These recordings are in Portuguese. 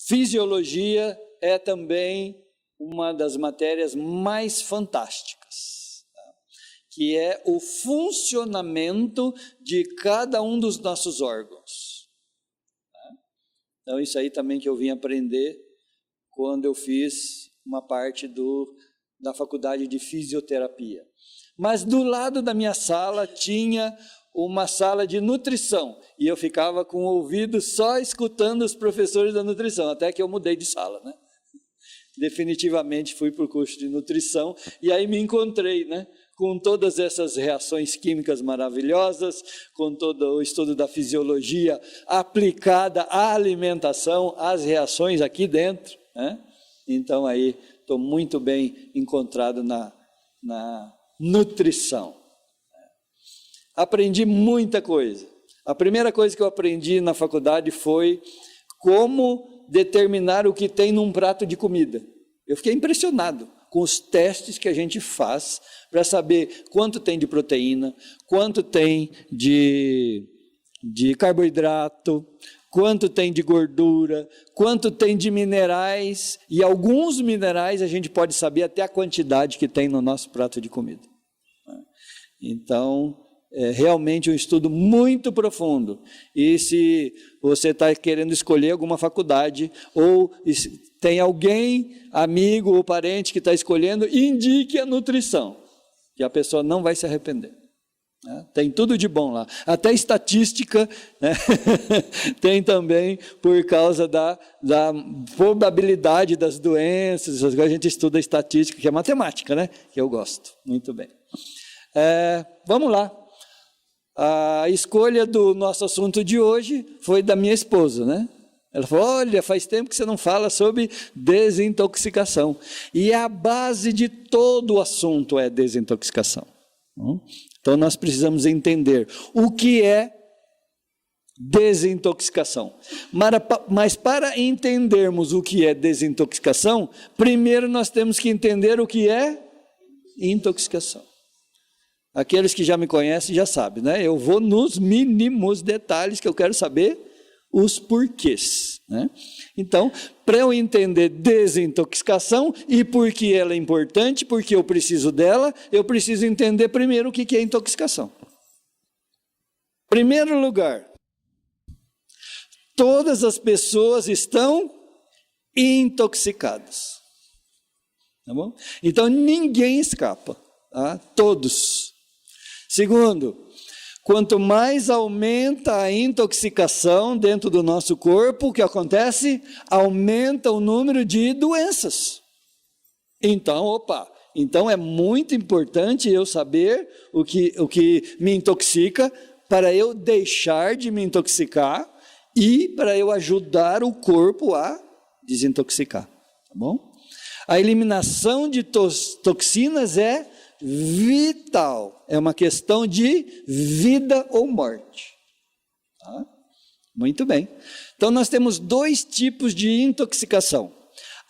Fisiologia é também uma das matérias mais fantásticas, tá? Que é o funcionamento de cada um dos nossos órgãos. Tá? Então, isso aí também que eu vim aprender quando eu fiz uma parte da faculdade de fisioterapia. Mas do lado da minha sala tinha uma sala de nutrição, e eu ficava com o ouvido só escutando os professores da nutrição, até que eu mudei de sala, né? Definitivamente fui para o curso de nutrição, e aí me encontrei, né, com todas essas reações químicas maravilhosas, com todo o estudo da fisiologia aplicada à alimentação, às reações aqui dentro, né? Então aí estou muito bem encontrado na nutrição. Aprendi muita coisa. A primeira coisa que eu aprendi na faculdade foi como determinar o que tem num prato de comida. Eu fiquei impressionado com os testes que a gente faz para saber quanto tem de proteína, quanto tem de carboidrato, quanto tem de gordura, quanto tem de minerais, e alguns minerais a gente pode saber até a quantidade que tem no nosso prato de comida. Então, é realmente um estudo muito profundo. E se você está querendo escolher alguma faculdade, ou tem alguém, amigo ou parente que está escolhendo, indique a nutrição, que a pessoa não vai se arrepender. Tem tudo de bom lá, até estatística, né? Tem também por causa da probabilidade das doenças, a gente estuda estatística, que é matemática, né? Que eu gosto, muito bem. Vamos lá, a escolha do nosso assunto de hoje foi da minha esposa, né? Ela falou, olha, faz tempo que você não fala sobre desintoxicação, e a base de todo o assunto é desintoxicação. Então nós precisamos entender o que é desintoxicação. Mas para entendermos o que é desintoxicação, primeiro nós temos que entender o que é intoxicação. Aqueles que já me conhecem já sabem, né? Eu vou nos mínimos detalhes que eu quero saber os porquês, né? Então, para eu entender desintoxicação e por que ela é importante, porque eu preciso dela, eu preciso entender primeiro o que é intoxicação. Primeiro lugar, todas as pessoas estão intoxicadas, tá bom? Então ninguém escapa, tá? Todos. Segundo, quanto mais aumenta a intoxicação dentro do nosso corpo, o que acontece? Aumenta o número de doenças. Então, então é muito importante eu saber o que me intoxica, para eu deixar de me intoxicar e para eu ajudar o corpo a desintoxicar, tá bom? A eliminação de toxinas é vital, é uma questão de vida ou morte. Tá? Muito bem. Então nós temos dois tipos de intoxicação.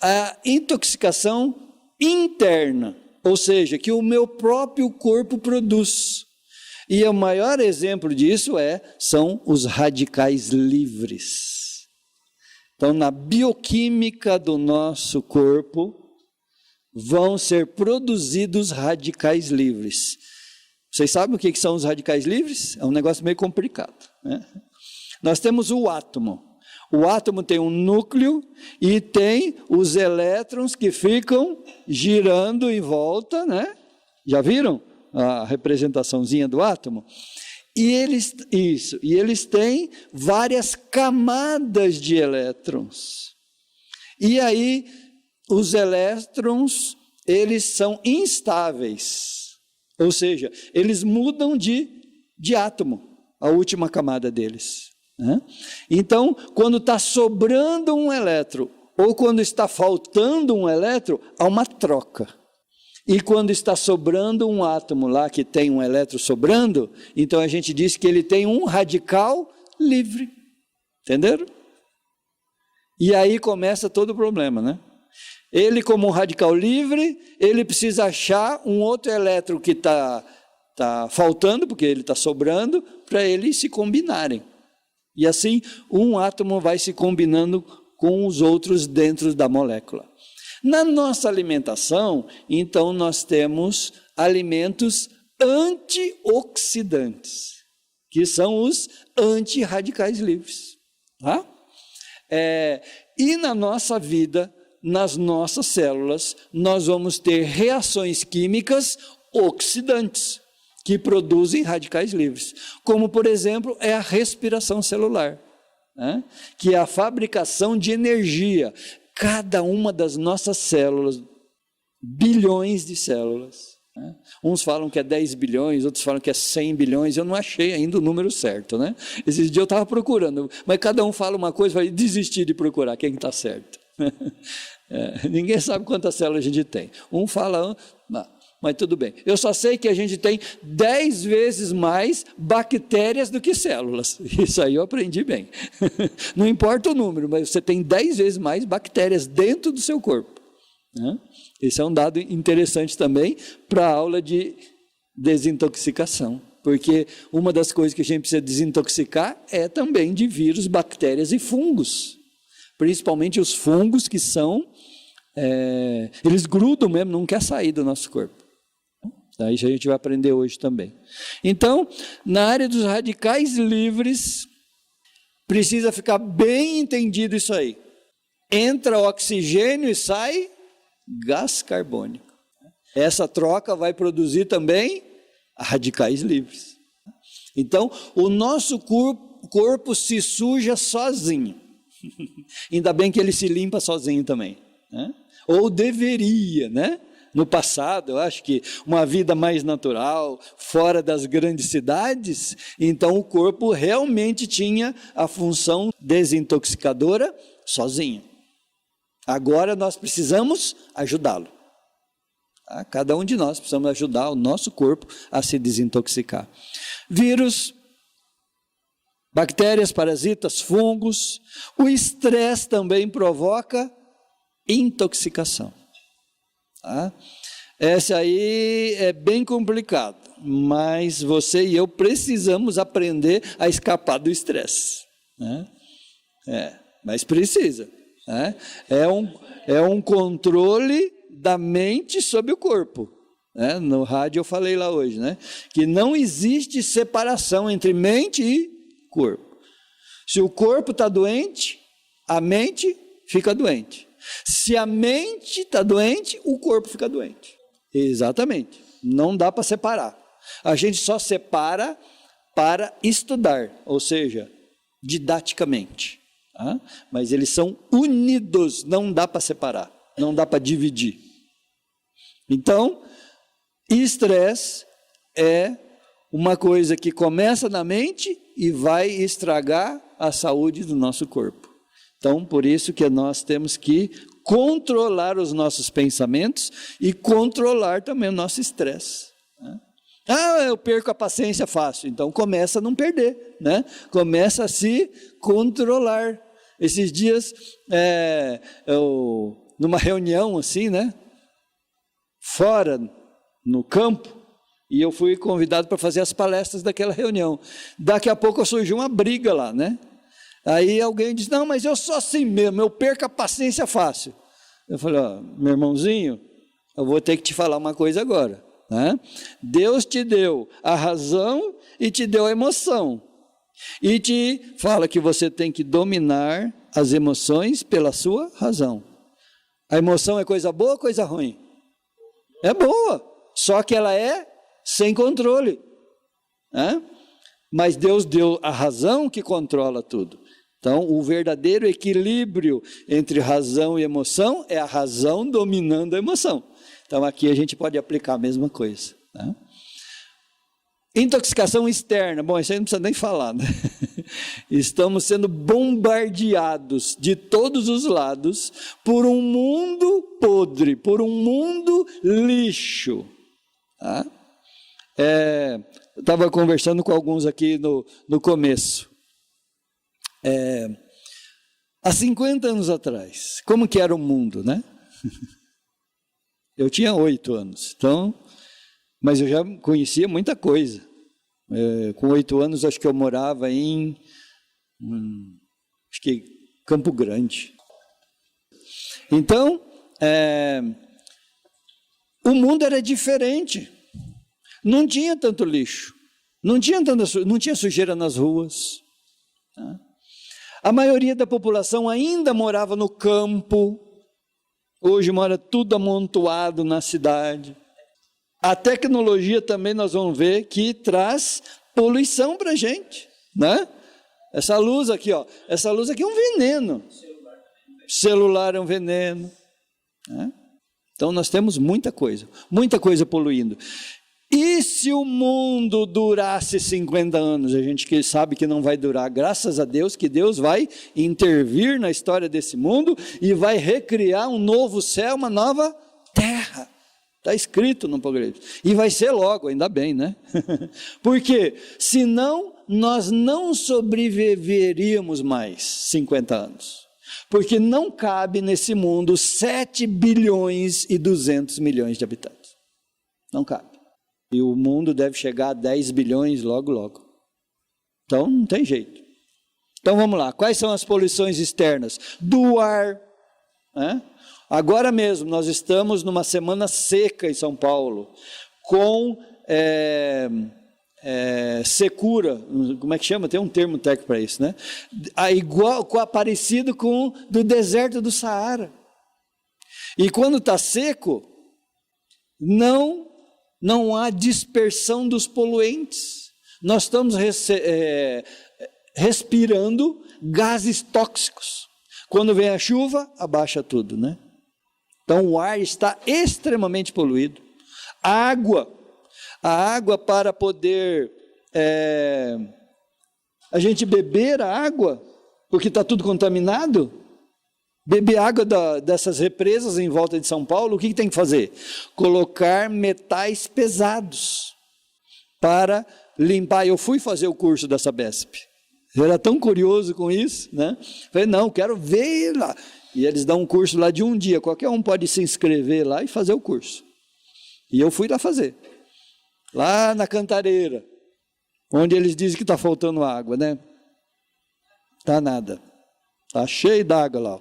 A intoxicação interna, ou seja, que o meu próprio corpo produz. E o maior exemplo disso são os radicais livres. Então na bioquímica do nosso corpo, vão ser produzidos radicais livres. Vocês sabem o que são os radicais livres? É um negócio meio complicado, né? Nós temos o átomo. O átomo tem um núcleo e tem os elétrons que ficam girando em volta, né? Já viram a representaçãozinha do átomo? E eles têm várias camadas de elétrons. E aí os elétrons, eles são instáveis, ou seja, eles mudam de átomo, a última camada deles, né? Então, quando está sobrando um elétron, ou quando está faltando um elétron, há uma troca. E quando está sobrando um átomo lá, que tem um elétron sobrando, então a gente diz que ele tem um radical livre, entenderam? E aí começa todo o problema, né? Ele, como um radical livre, ele precisa achar um outro elétron que está faltando, porque ele está sobrando, para eles se combinarem. E assim, um átomo vai se combinando com os outros dentro da molécula. Na nossa alimentação, então, nós temos alimentos antioxidantes, que são os antirradicais livres. Tá? E na nossa vida, nas nossas células, nós vamos ter reações químicas oxidantes, que produzem radicais livres, como, por exemplo, é a respiração celular, né? Que é a fabricação de energia. Cada uma das nossas células, bilhões de células, né? Uns falam que é 10 bilhões, outros falam que é 100 bilhões, eu não achei ainda o número certo, né? Esses dias eu estava procurando, mas cada um fala uma coisa, vai desistir de procurar quem está certo. Ninguém sabe quantas células a gente tem. Um fala, mas tudo bem. Eu só sei que a gente tem 10 vezes mais bactérias do que células. Isso aí eu aprendi bem. Não importa o número, mas você tem 10 vezes mais bactérias dentro do seu corpo. Esse é um dado interessante também para a aula de desintoxicação. Porque uma das coisas que a gente precisa desintoxicar é também de vírus, bactérias e fungos. Principalmente os fungos que são... eles grudam mesmo, não quer sair do nosso corpo. Isso a gente vai aprender hoje também. Então, na área dos radicais livres, precisa ficar bem entendido isso aí. Entra oxigênio e sai gás carbônico. Essa troca vai produzir também radicais livres. Então, o nosso corpo se suja sozinho. Ainda bem que ele se limpa sozinho também, né? Ou deveria, né? No passado, eu acho que uma vida mais natural, fora das grandes cidades, então o corpo realmente tinha a função desintoxicadora sozinho. Agora nós precisamos ajudá-lo. Tá? Cada um de nós precisamos ajudar o nosso corpo a se desintoxicar. Vírus, bactérias, parasitas, fungos. O estresse também provoca intoxicação. Tá? Essa aí é bem complicado, mas você e eu precisamos aprender a escapar do estresse, né? Mas precisa, né? É um controle da mente sobre o corpo, né? No rádio eu falei lá hoje, né? Que não existe separação entre mente e corpo. Se o corpo está doente, a mente fica doente. Se a mente está doente, o corpo fica doente. Exatamente. Não dá para separar. A gente só separa para estudar, ou seja, didaticamente. Tá? Mas eles são unidos, não dá para separar, não dá para dividir. Então, estresse é uma coisa que começa na mente e vai estragar a saúde do nosso corpo. Então, por isso que nós temos que controlar os nossos pensamentos e controlar também o nosso estresse. Eu perco a paciência fácil. Então, começa a não perder, né? Começa a se controlar. Esses dias, numa reunião assim, né? Fora, no campo, e eu fui convidado para fazer as palestras daquela reunião. Daqui a pouco surgiu uma briga lá, né? Aí alguém diz, não, mas eu sou assim mesmo, eu perco a paciência fácil. Eu falei, meu irmãozinho, eu vou ter que te falar uma coisa agora, né? Deus te deu a razão e te deu a emoção. E te fala que você tem que dominar as emoções pela sua razão. A emoção é coisa boa ou coisa ruim? É boa, só que ela é sem controle, né? Mas Deus deu a razão que controla tudo. Então, o verdadeiro equilíbrio entre razão e emoção é a razão dominando a emoção. Então, aqui a gente pode aplicar a mesma coisa, né? Intoxicação externa, bom, isso aí não precisa nem falar, né? Estamos sendo bombardeados de todos os lados por um mundo podre, por um mundo lixo. Tá? Eu estava conversando com alguns aqui no começo. Há 50 anos atrás, como que era o mundo, né? Eu tinha 8 anos, então, mas eu já conhecia muita coisa. Com 8 anos, acho que eu morava em Campo Grande. Então, o mundo era diferente. Não tinha tanto lixo. Não tinha sujeira nas ruas. Tá? A maioria da população ainda morava no campo. Hoje mora tudo amontoado na cidade. A tecnologia também nós vamos ver que traz poluição para a gente, né? Essa luz aqui é um veneno. Celular é um veneno, né? Então nós temos muita coisa poluindo. E se o mundo durasse 50 anos? A gente sabe que não vai durar, graças a Deus, que Deus vai intervir na história desse mundo e vai recriar um novo céu, uma nova terra. Está escrito no Apocalipse. E vai ser logo, ainda bem, né? Porque senão nós não sobreviveríamos mais 50 anos. Porque não cabe nesse mundo 7 bilhões e 200 milhões de habitantes. Não cabe. E o mundo deve chegar a 10 bilhões logo, logo. Então, não tem jeito. Então, vamos lá. Quais são as poluições externas? Do ar. Né? Agora mesmo, nós estamos numa semana seca em São Paulo, com secura, como é que chama? Tem um termo técnico para isso, né? Parecido com do deserto do Saara. E quando está seco, não há dispersão dos poluentes. Nós estamos respirando gases tóxicos. Quando vem a chuva, abaixa tudo, né? Então o ar está extremamente poluído. A água para poder a gente beber a água, porque está tudo contaminado, beber água dessas represas em volta de São Paulo, o que tem que fazer? Colocar metais pesados para limpar. Eu fui fazer o curso da Sabesp, eu era tão curioso com isso, né? Falei, não, quero ver lá. E eles dão um curso lá de um dia, qualquer um pode se inscrever lá e fazer o curso. E eu fui lá fazer, lá na Cantareira, onde eles dizem que está faltando água, né? Está nada, está cheio d'água lá,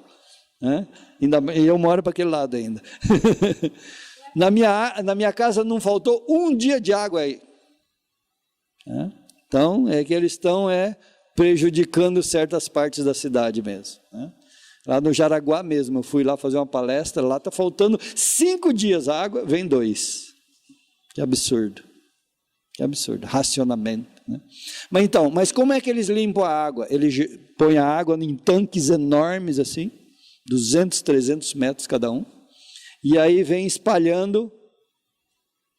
né? E eu moro para aquele lado ainda. Na minha casa não faltou um dia de água aí. Né? Então, é que eles estão prejudicando certas partes da cidade mesmo, né? Lá no Jaraguá mesmo, eu fui lá fazer uma palestra, lá está faltando 5 dias a água, vem 2. Que absurdo, racionamento, né? Mas como é que eles limpam a água? Eles põem a água em tanques enormes assim, 200, 300 metros cada um, e aí vem espalhando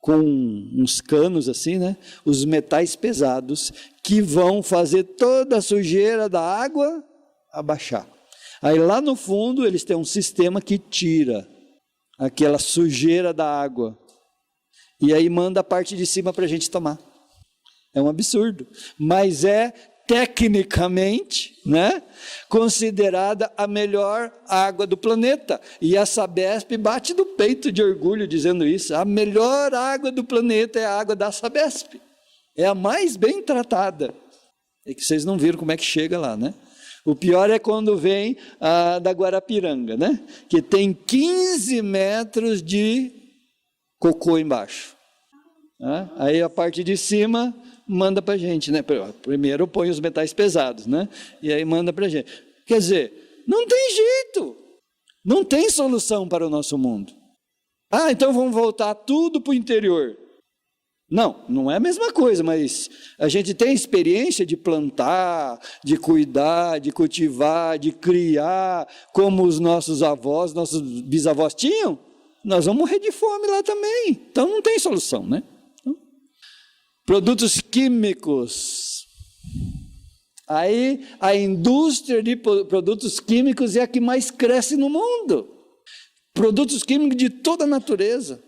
com uns canos assim, né? Os metais pesados que vão fazer toda a sujeira da água abaixar. Aí lá no fundo eles têm um sistema que tira aquela sujeira da água e aí manda a parte de cima para a gente tomar. É um absurdo, mas é tecnicamente, né, considerada a melhor água do planeta. E a Sabesp bate no peito de orgulho dizendo isso. A melhor água do planeta é a água da Sabesp. É a mais bem tratada. É que vocês não viram como é que chega lá, né? O pior é quando vem a da Guarapiranga, né? Que tem 15 metros de cocô embaixo. Né? Aí a parte de cima manda para a gente, né? Primeiro põe os metais pesados, né? E aí manda para a gente. Quer dizer, não tem jeito, não tem solução para o nosso mundo. Então vamos voltar tudo para o interior. Não é a mesma coisa, mas a gente tem experiência de plantar, de cuidar, de cultivar, de criar, como os nossos avós, nossos bisavós tinham. Nós vamos morrer de fome lá também, então não tem solução, né? Produtos químicos. Aí a indústria de produtos químicos é a que mais cresce no mundo. Produtos químicos de toda a natureza.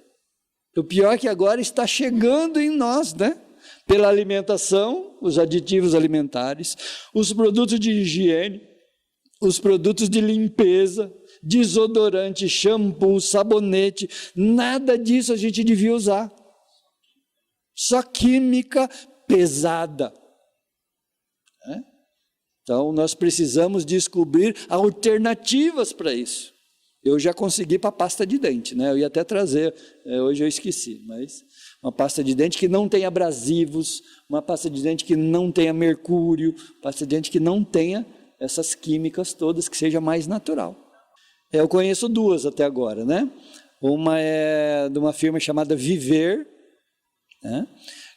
O pior é que agora está chegando em nós, né? Pela alimentação, os aditivos alimentares, os produtos de higiene, os produtos de limpeza, desodorante, shampoo, sabonete, nada disso a gente devia usar. Só química pesada. Então, nós precisamos descobrir alternativas para isso. Eu já consegui para pasta de dente, né? Eu ia até trazer, hoje eu esqueci, mas uma pasta de dente que não tenha abrasivos, uma pasta de dente que não tenha mercúrio, pasta de dente que não tenha essas químicas todas, que seja mais natural. Eu conheço duas até agora, né? Uma é de uma firma chamada Viver, né?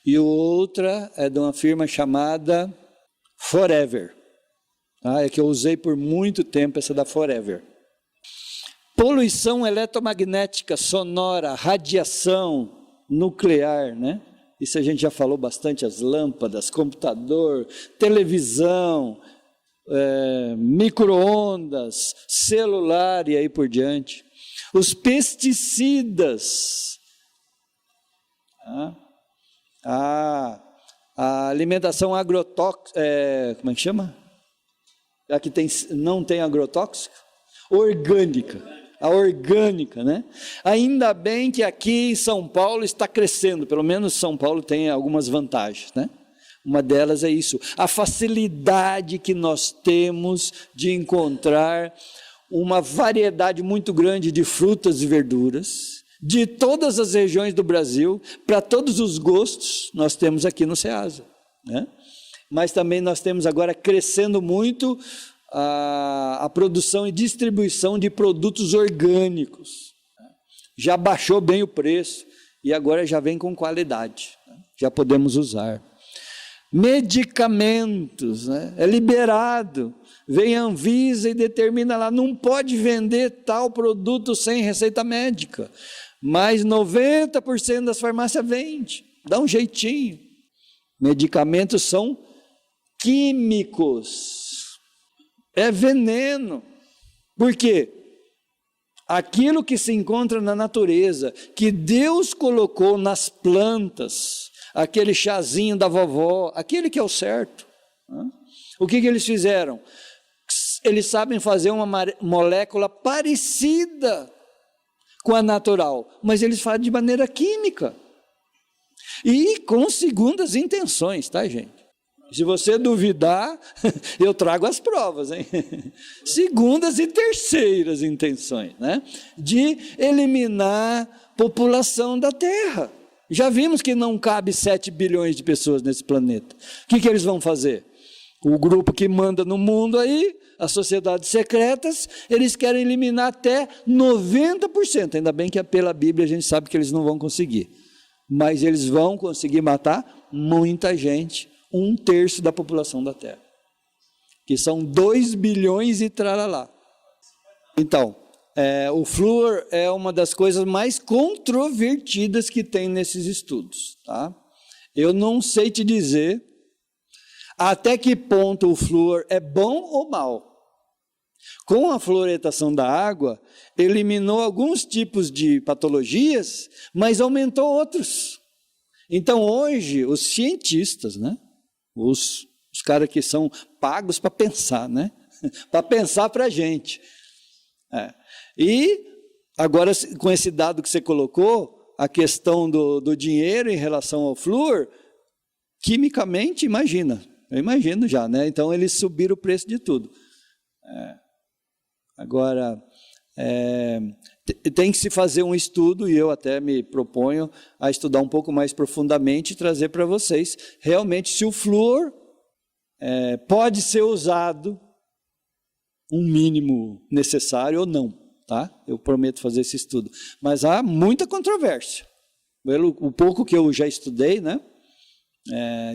E outra é de uma firma chamada Forever. É que eu usei por muito tempo essa da Forever. Poluição eletromagnética, sonora, radiação nuclear, né? Isso a gente já falou bastante, as lâmpadas, computador, televisão, micro-ondas, celular e aí por diante. Os pesticidas, a alimentação agrotóxica, como é que chama? A que não tem agrotóxico? Orgânica. A orgânica, né? Ainda bem que aqui em São Paulo está crescendo, pelo menos São Paulo tem algumas vantagens, né? Uma delas é isso, a facilidade que nós temos de encontrar uma variedade muito grande de frutas e verduras, de todas as regiões do Brasil, para todos os gostos, nós temos aqui no Ceasa, né? Mas também nós temos agora crescendo muito a produção e distribuição de produtos orgânicos. Já baixou bem o preço e agora já vem com qualidade, já podemos usar. Medicamentos, né? É liberado, vem a Anvisa e determina lá, não pode vender tal produto sem receita médica, mas 90% das farmácias vende, dá um jeitinho. Medicamentos são químicos, é veneno. Por quê? Aquilo que se encontra na natureza, que Deus colocou nas plantas, aquele chazinho da vovó, aquele que é o certo, né? O que eles fizeram? Eles sabem fazer uma molécula parecida com a natural, mas eles fazem de maneira química e com segundas intenções, tá, gente? Se você duvidar, eu trago as provas, hein? Segundas e terceiras intenções, né? De eliminar a população da Terra. Já vimos que não cabe 7 bilhões de pessoas nesse planeta. O que eles vão fazer? O grupo que manda no mundo aí, as sociedades secretas, eles querem eliminar até 90%. Ainda bem que pela Bíblia a gente sabe que eles não vão conseguir. Mas eles vão conseguir matar muita gente. 1/3 da população da Terra, que são 2 bilhões e tralalá. Então, o flúor é uma das coisas mais controvertidas que tem nesses estudos, tá? Eu não sei te dizer até que ponto o flúor é bom ou mal. Com a fluoretação da água, eliminou alguns tipos de patologias, mas aumentou outros. Então, hoje, os cientistas, né? Os caras que são pagos para pensar, né? Para pensar para a gente. E agora, com esse dado que você colocou, a questão do dinheiro em relação ao flúor, quimicamente, eu imagino já, né? Então eles subiram o preço de tudo. Agora, tem que se fazer um estudo, e eu até me proponho a estudar um pouco mais profundamente e trazer para vocês, realmente, se o flúor pode ser usado um mínimo necessário ou não, tá? Eu prometo fazer esse estudo. Mas há muita controvérsia. O pouco que eu já estudei, né?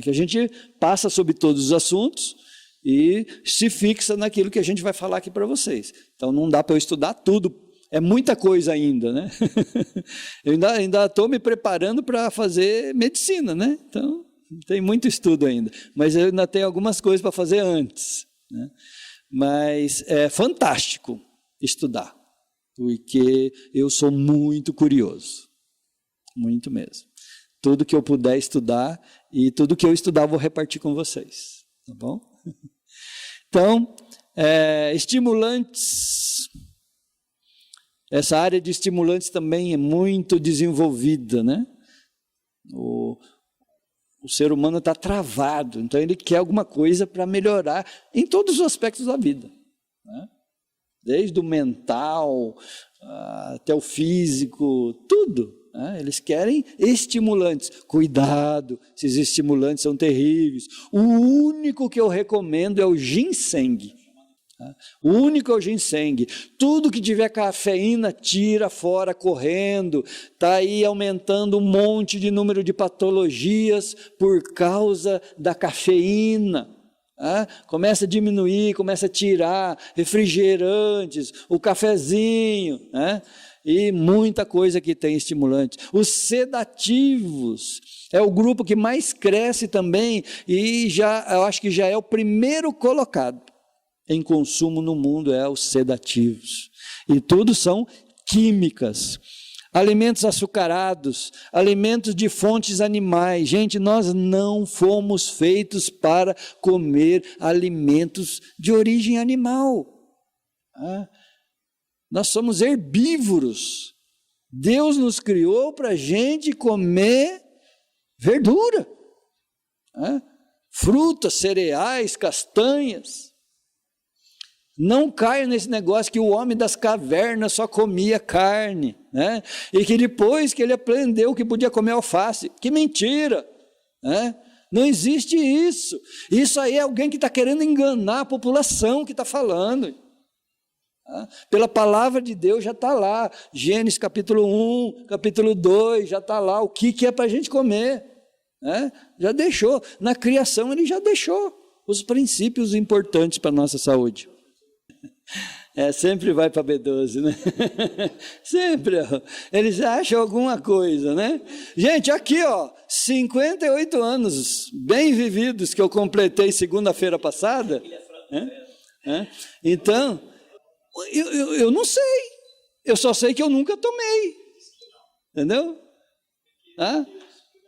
Que a gente passa sobre todos os assuntos e se fixa naquilo que a gente vai falar aqui para vocês. Então, não dá para eu estudar tudo. É muita coisa ainda, né? Eu ainda estou me preparando para fazer medicina, né? Então, tem muito estudo ainda. Mas eu ainda tenho algumas coisas para fazer antes, né? Mas é fantástico estudar, porque eu sou muito curioso, muito mesmo. Tudo que eu puder estudar e tudo que eu estudar eu vou repartir com vocês, tá bom? Então, estimulantes. Essa área de estimulantes também é muito desenvolvida, né? O ser humano está travado, então ele quer alguma coisa para melhorar em todos os aspectos da vida, né? desde o mental até o físico, tudo. Eles querem estimulantes. Cuidado, esses estimulantes são terríveis. O único que eu recomendo é o ginseng. O único é o ginseng. Tudo que tiver cafeína, tira fora correndo. Está aí aumentando um monte de número de patologias por causa da cafeína. Começa a diminuir, começa a tirar refrigerantes, o cafezinho, e muita coisa que tem estimulante. Os sedativos é o grupo que mais cresce também e eu acho que já é o primeiro colocado em consumo no mundo, é os sedativos. E tudo são químicas. Alimentos açucarados, alimentos de fontes animais. Gente, nós não fomos feitos para comer alimentos de origem animal. Nós somos herbívoros. Deus nos criou para a gente comer verdura, frutas, cereais, castanhas. Não caia nesse negócio que o homem das cavernas só comia carne, e que depois que ele aprendeu que podia comer alface. Que mentira! Não existe isso. Isso aí é alguém que está querendo enganar a população que está falando. Pela palavra de Deus já está lá, Gênesis capítulo 1, capítulo 2, já está lá o que é para a gente comer, já deixou, na criação ele já deixou os princípios importantes para a nossa saúde. Sempre vai para B12, né? Sempre, eles acham alguma coisa, né? Gente, aqui 58 anos bem vividos que eu completei segunda-feira passada, então... Eu não sei, eu só sei que eu nunca tomei, entendeu?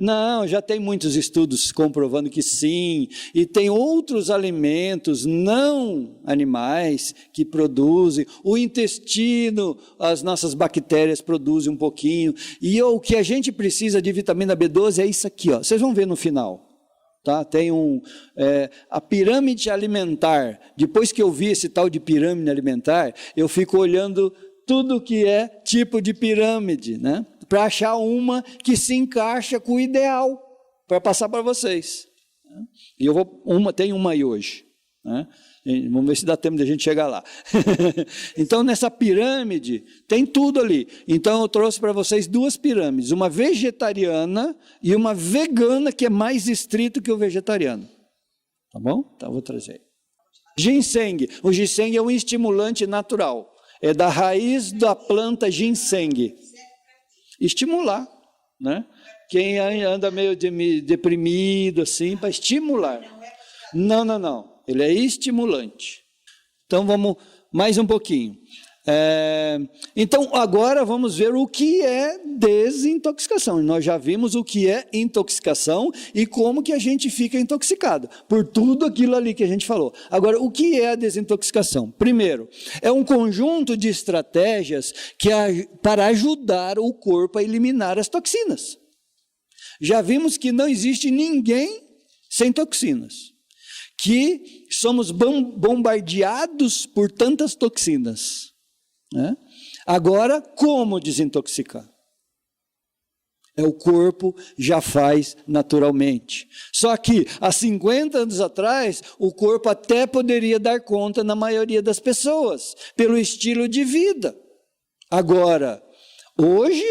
Não, já tem muitos estudos comprovando que sim, e tem outros alimentos não animais que produzem, o intestino, as nossas bactérias produzem um pouquinho, e o que a gente precisa de vitamina B12 é isso aqui, vocês vão ver no final. Tem a pirâmide alimentar. Depois que eu vi esse tal de pirâmide alimentar, eu fico olhando tudo que é tipo de pirâmide, para achar uma que se encaixa com o ideal, para passar para vocês. E tem uma aí hoje, vamos ver se dá tempo de a gente chegar lá. Então nessa pirâmide tem tudo ali. Então eu trouxe para vocês duas pirâmides, uma vegetariana e uma vegana, que é mais estrito que o vegetariano, tá bom? Então eu vou trazer ginseng. O ginseng é um estimulante natural, é da raiz da planta ginseng. Estimular, quem anda meio deprimido assim, para estimular. Não, ele é estimulante. Então vamos mais um pouquinho. Então agora vamos ver o que é desintoxicação. Nós já vimos o que é intoxicação e como que a gente fica intoxicado, por tudo aquilo ali que a gente falou. Agora, o que é a desintoxicação? Primeiro, é um conjunto de estratégias para ajudar o corpo a eliminar as toxinas. Já vimos que não existe ninguém sem toxinas, que somos bombardeados por tantas toxinas. Agora, como desintoxicar? O corpo já faz naturalmente. Só que há 50 anos atrás, o corpo até poderia dar conta na maioria das pessoas, pelo estilo de vida. Agora, hoje,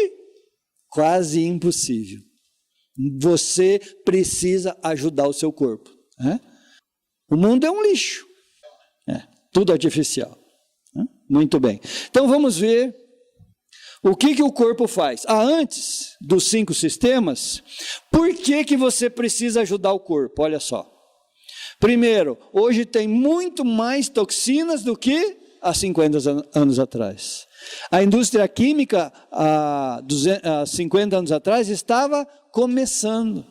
quase impossível. Você precisa ajudar o seu corpo. O mundo é um lixo. Tudo artificial. Muito bem. Então vamos ver o que o corpo faz. Antes dos 5 sistemas, por que você precisa ajudar o corpo? Olha só. Primeiro, hoje tem muito mais toxinas do que há 50 anos atrás. A indústria química, há 50 anos atrás, estava começando.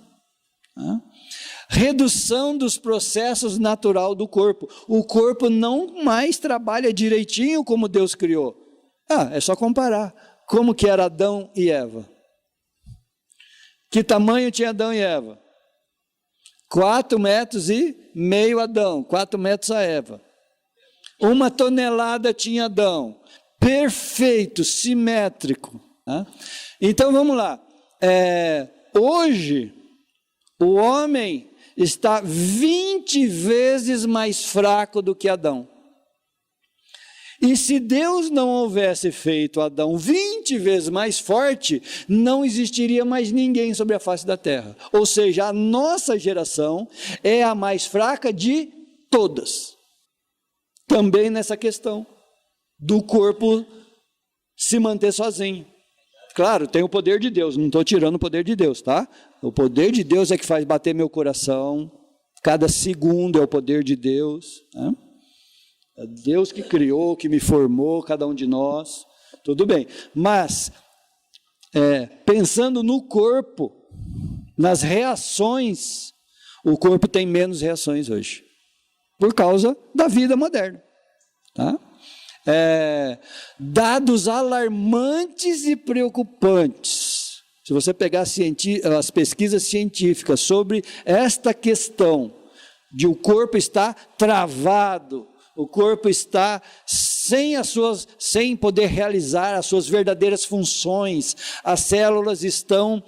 Redução dos processos natural do corpo. O corpo não mais trabalha direitinho como Deus criou. É só comparar. Como que era Adão e Eva? Que tamanho tinha Adão e Eva? 4,5 metros Adão, 4 metros a Eva. 1 tonelada tinha Adão. Perfeito, simétrico. Tá? Então vamos lá. Hoje, o homem está 20 vezes mais fraco do que Adão. E se Deus não houvesse feito Adão 20 vezes mais forte, não existiria mais ninguém sobre a face da terra. Ou seja, a nossa geração é a mais fraca de todas. Também nessa questão do corpo se manter sozinho. Claro, tem o poder de Deus, não estou tirando o poder de Deus, tá? O poder de Deus é que faz bater meu coração, cada segundo é o poder de Deus, né? É Deus que criou, que me formou, cada um de nós, tudo bem. Mas, pensando no corpo, nas reações, o corpo tem menos reações hoje, por causa da vida moderna, tá? Dados alarmantes e preocupantes. Se você pegar as pesquisas científicas sobre esta questão de o corpo estar travado, o corpo está sem poder realizar as suas verdadeiras funções, as células estão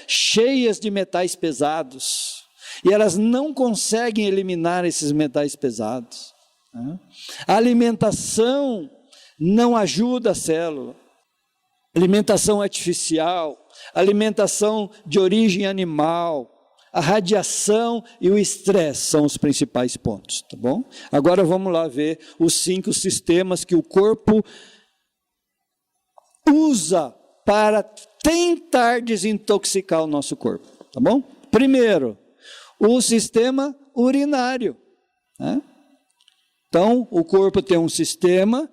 cheias de metais pesados, e elas não conseguem eliminar esses metais pesados. A alimentação não ajuda a célula, alimentação artificial, alimentação de origem animal, a radiação e o estresse são os principais pontos, tá bom? Agora vamos lá ver os 5 sistemas que o corpo usa para tentar desintoxicar o nosso corpo, tá bom? Primeiro, o sistema urinário, né? Então, o corpo tem um sistema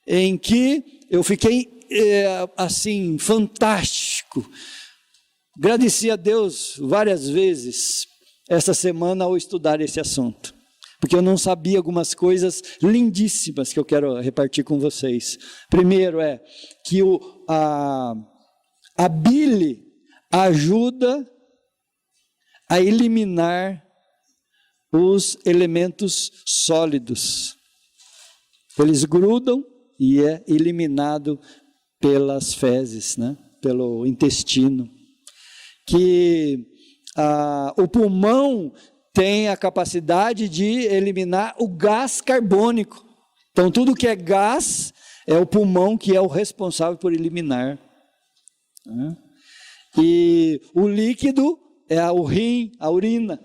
em que eu fiquei, assim, fantástico. Agradeci a Deus várias vezes essa semana ao estudar esse assunto, porque eu não sabia algumas coisas lindíssimas que eu quero repartir com vocês. Primeiro que a bile ajuda a eliminar os elementos sólidos. Eles grudam e é eliminado pelas fezes, né? Pelo intestino. Que o pulmão tem a capacidade de eliminar o gás carbônico. Então, tudo que é gás é o pulmão que é o responsável por eliminar. Né? E o líquido é o rim, a urina.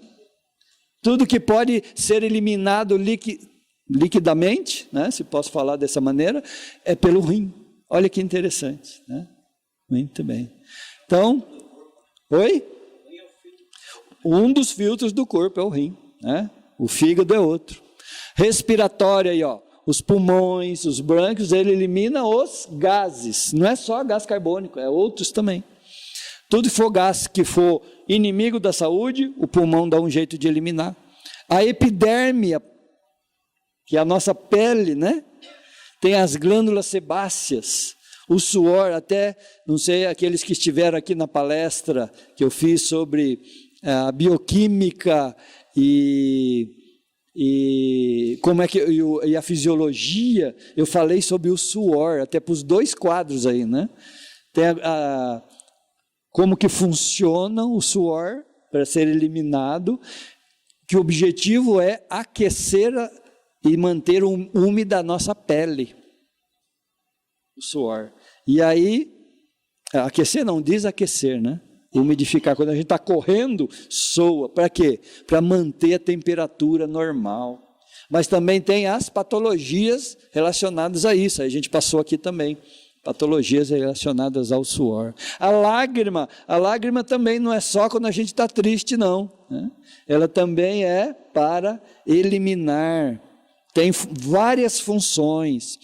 Tudo que pode ser eliminado liquidamente, né, se posso falar dessa maneira, é pelo rim. Olha que interessante, né? Muito bem. Então, um dos filtros do corpo é o rim, né? O fígado é outro. Respiratório aí, os pulmões, os brânquios, ele elimina os gases. Não é só gás carbônico, é outros também. Tudo que for gás que for inimigo da saúde, o pulmão dá um jeito de eliminar. A epiderme, que é a nossa pele, né? Tem as glândulas sebáceas, o suor, até, não sei, aqueles que estiveram aqui na palestra que eu fiz sobre a bioquímica e como é que e a fisiologia, eu falei sobre o suor, até para os 2 quadros aí, né? Tem como que funciona o suor para ser eliminado, que o objetivo é aquecer e manter úmida a nossa pele, o suor. E aí, aquecer não, desaquecer, né? Umidificar, quando a gente está correndo, soa, para quê? Para manter a temperatura normal. Mas também tem as patologias relacionadas a isso, a gente passou aqui também. Patologias relacionadas ao suor. A lágrima também não é só quando a gente está triste, não, né? Ela também é para eliminar, tem várias funções.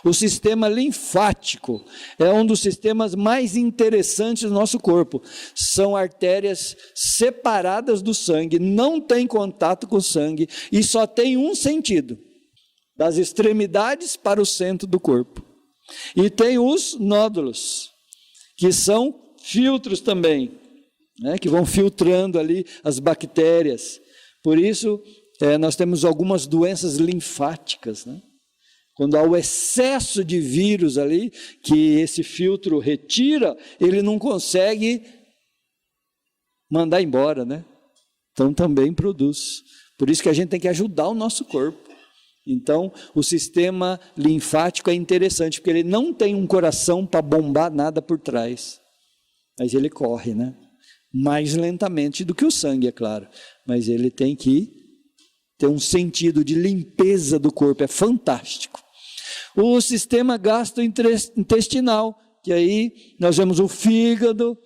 O sistema linfático é um dos sistemas mais interessantes do nosso corpo. São artérias separadas do sangue, não tem contato com o sangue e só tem um sentido, das extremidades para o centro do corpo. E tem os nódulos, que são filtros também, né, que vão filtrando ali as bactérias. Por isso nós temos algumas doenças linfáticas, né? Quando há o excesso de vírus ali, que esse filtro retira, ele não consegue mandar embora, né? Então também produz. Por isso que a gente tem que ajudar o nosso corpo. Então, o sistema linfático é interessante, porque ele não tem um coração para bombar nada por trás. Mas ele corre, né? Mais lentamente do que o sangue, é claro. Mas ele tem que ter um sentido de limpeza do corpo, é fantástico. O sistema gastrointestinal, que aí nós vemos o fígado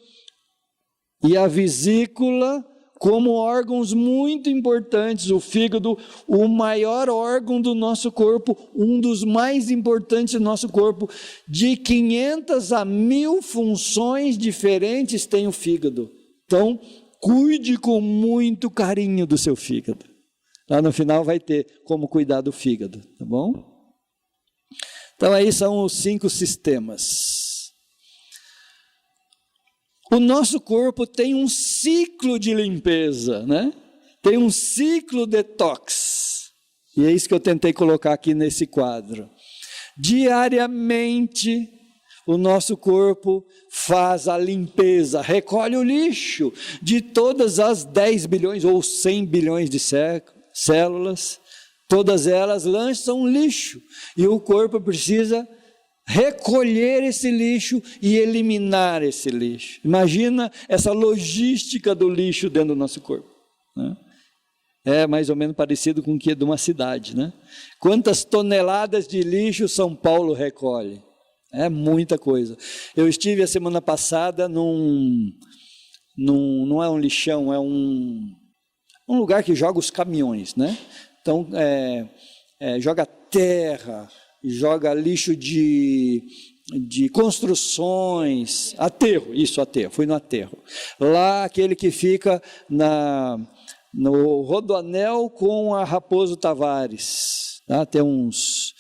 e a vesícula como órgãos muito importantes. O fígado, o maior órgão do nosso corpo, um dos mais importantes do nosso corpo, de 500 a 1000 funções diferentes tem o fígado. Então, cuide com muito carinho do seu fígado. Lá no final vai ter como cuidar do fígado, tá bom? Então, aí são os 5 sistemas. O nosso corpo tem um ciclo de limpeza, né? Tem um ciclo detox. E é isso que eu tentei colocar aqui nesse quadro. Diariamente, o nosso corpo faz a limpeza, recolhe o lixo de todas as 10 bilhões ou 100 bilhões de células. Todas elas lançam lixo e o corpo precisa recolher esse lixo e eliminar esse lixo. Imagina essa logística do lixo dentro do nosso corpo, né? É mais ou menos parecido com o que é de uma cidade, né? Quantas toneladas de lixo São Paulo recolhe? É muita coisa. Eu estive a semana passada não é um lixão, é um lugar que joga os caminhões, né? Então, joga terra, joga lixo de construções, aterro, fui no aterro. Lá, aquele que fica no Rodoanel com a Raposo Tavares, tá? Tem uns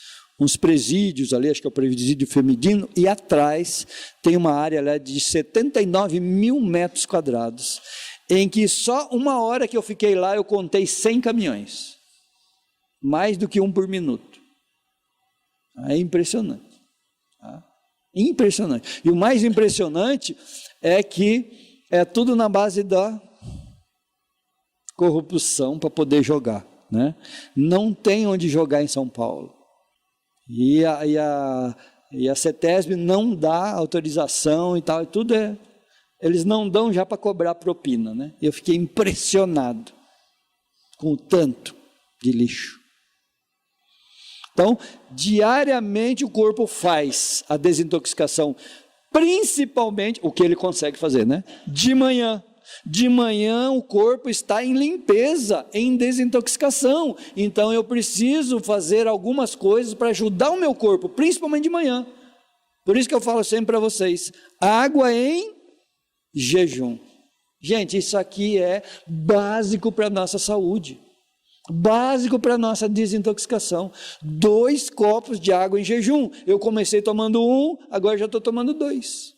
presídios ali, acho que é o presídio feminino, e atrás tem uma área lá de 79 mil metros quadrados, em que só uma hora que eu fiquei lá, eu contei 100 caminhões. Mais do que um por minuto. É impressionante. Tá? Impressionante. E o mais impressionante é que é tudo na base da corrupção para poder jogar, né? Não tem onde jogar em São Paulo. E a CETESB não dá autorização e tal, e tudo eles não dão já para cobrar propina, né? Eu fiquei impressionado com o tanto de lixo. Então, diariamente o corpo faz a desintoxicação, principalmente o que ele consegue fazer, né? De manhã. De manhã o corpo está em limpeza, em desintoxicação. Então eu preciso fazer algumas coisas para ajudar o meu corpo, principalmente de manhã. Por isso que eu falo sempre para vocês, água em jejum. Gente, isso aqui é básico para a nossa saúde. Básico para a nossa desintoxicação. 2 copos de água em jejum. Eu comecei tomando 1, agora já estou tomando 2.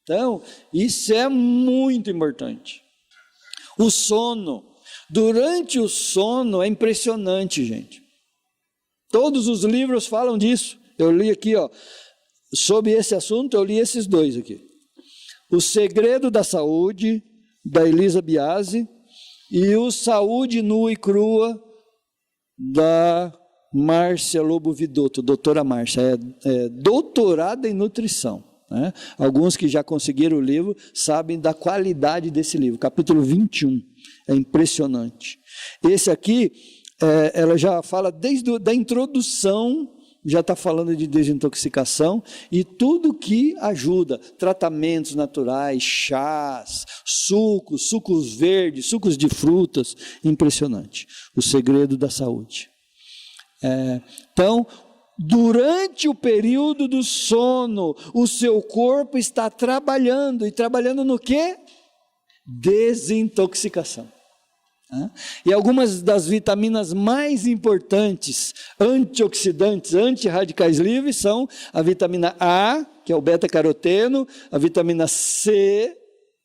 Então, isso é muito importante. O sono. Durante o sono é impressionante, gente. Todos os livros falam disso. Eu li aqui, sobre esse assunto, eu li esses 2 aqui. O Segredo da Saúde, da Elisa Biasi, e o Saúde Nua e Crua, da Márcia Lobo Vidotto, doutora Márcia, é doutorada em nutrição, né? Alguns que já conseguiram o livro sabem da qualidade desse livro, capítulo 21, é impressionante. Esse aqui, ela já fala desde a introdução, já está falando de desintoxicação e tudo que ajuda, tratamentos naturais, chás, sucos verdes, sucos de frutas, impressionante. O segredo da saúde. Então, durante o período do sono, o seu corpo está trabalhando, e trabalhando no quê? Desintoxicação. E algumas das vitaminas mais importantes, antioxidantes, antirradicais livres, são a vitamina A, que é o beta-caroteno, a vitamina C,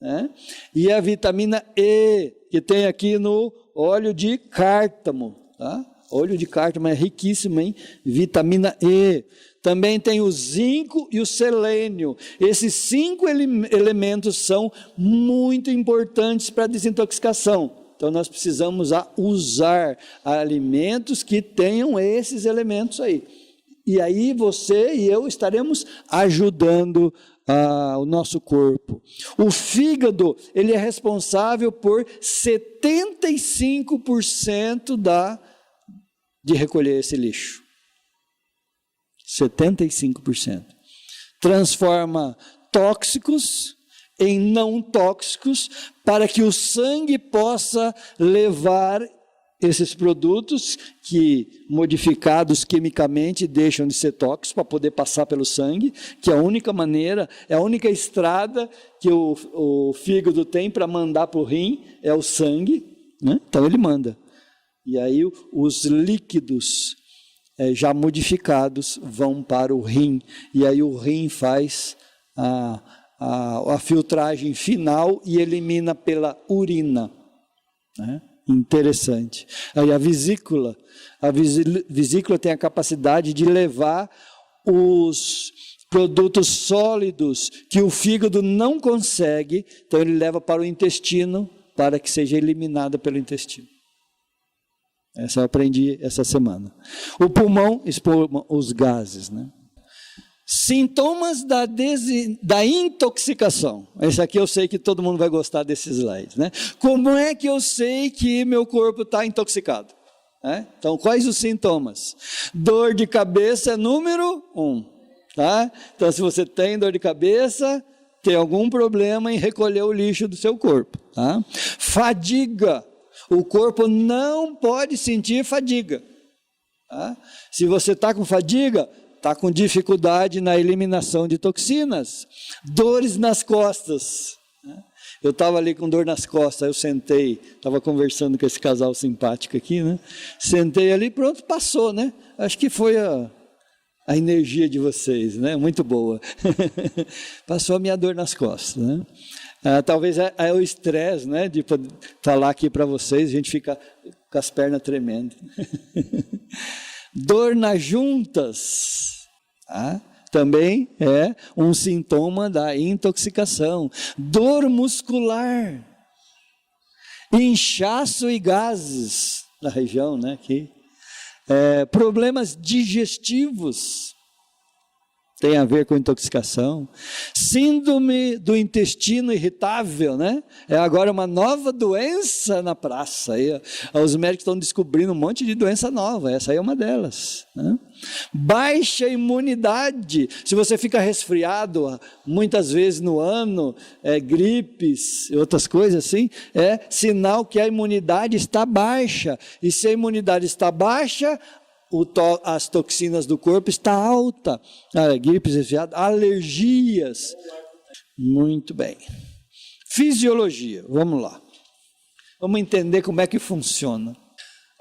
né? E a vitamina E, que tem aqui no óleo de cártamo, tá? Óleo de cártamo é riquíssimo em vitamina E. Também tem o zinco e o selênio. Esses 5 elementos são muito importantes para a desintoxicação. Então, nós precisamos usar alimentos que tenham esses elementos aí. E aí, você e eu estaremos ajudando o nosso corpo. O fígado, ele é responsável por 75% de recolher esse lixo. 75%. Transforma tóxicos em não tóxicos, para que o sangue possa levar esses produtos que, modificados quimicamente, deixam de ser tóxicos para poder passar pelo sangue, que é a única maneira, é a única estrada que o fígado tem para mandar para o rim, é o sangue, né? Então ele manda. E aí os líquidos já modificados vão para o rim, e aí o rim faz a filtragem final e elimina pela urina, né? Interessante. Aí a vesícula tem a capacidade de levar os produtos sólidos que o fígado não consegue, então ele leva para o intestino para que seja eliminada pelo intestino. Essa eu aprendi essa semana. O pulmão expulsa os gases, né? Sintomas da intoxicação. Esse aqui eu sei que todo mundo vai gostar desses slides, né? Como é que eu sei que meu corpo está intoxicado? Então, quais os sintomas? Dor de cabeça é número 1. Tá? Então, se você tem dor de cabeça, tem algum problema em recolher o lixo do seu corpo. Tá? Fadiga. O corpo não pode sentir fadiga. Tá? Se você está com fadiga, está com dificuldade na eliminação de toxinas. Dores nas costas. Eu estava ali com dor nas costas, eu sentei, estava conversando com esse casal simpático aqui, né? Sentei ali, pronto, passou, né? Acho que foi a energia de vocês, né? Muito boa. Passou a minha dor nas costas, né? Talvez é o estresse, né? De falar aqui para vocês, a gente fica com as pernas tremendo. Dor nas juntas, tá? Também é um sintoma da intoxicação. Dor muscular, inchaço e gases na região, né? Aqui. Problemas digestivos, tem a ver com intoxicação. Síndrome do intestino irritável, né? É agora uma nova doença na praça. Aí, os médicos estão descobrindo um monte de doença nova, essa aí é uma delas, né? Baixa imunidade, se você fica resfriado muitas vezes no ano, gripes e outras coisas assim, é sinal que a imunidade está baixa, e se a imunidade está baixa, as toxinas do corpo estão alta, gripes, resfriados, alergias. Muito bem. Fisiologia, vamos lá. Vamos entender como é que funciona.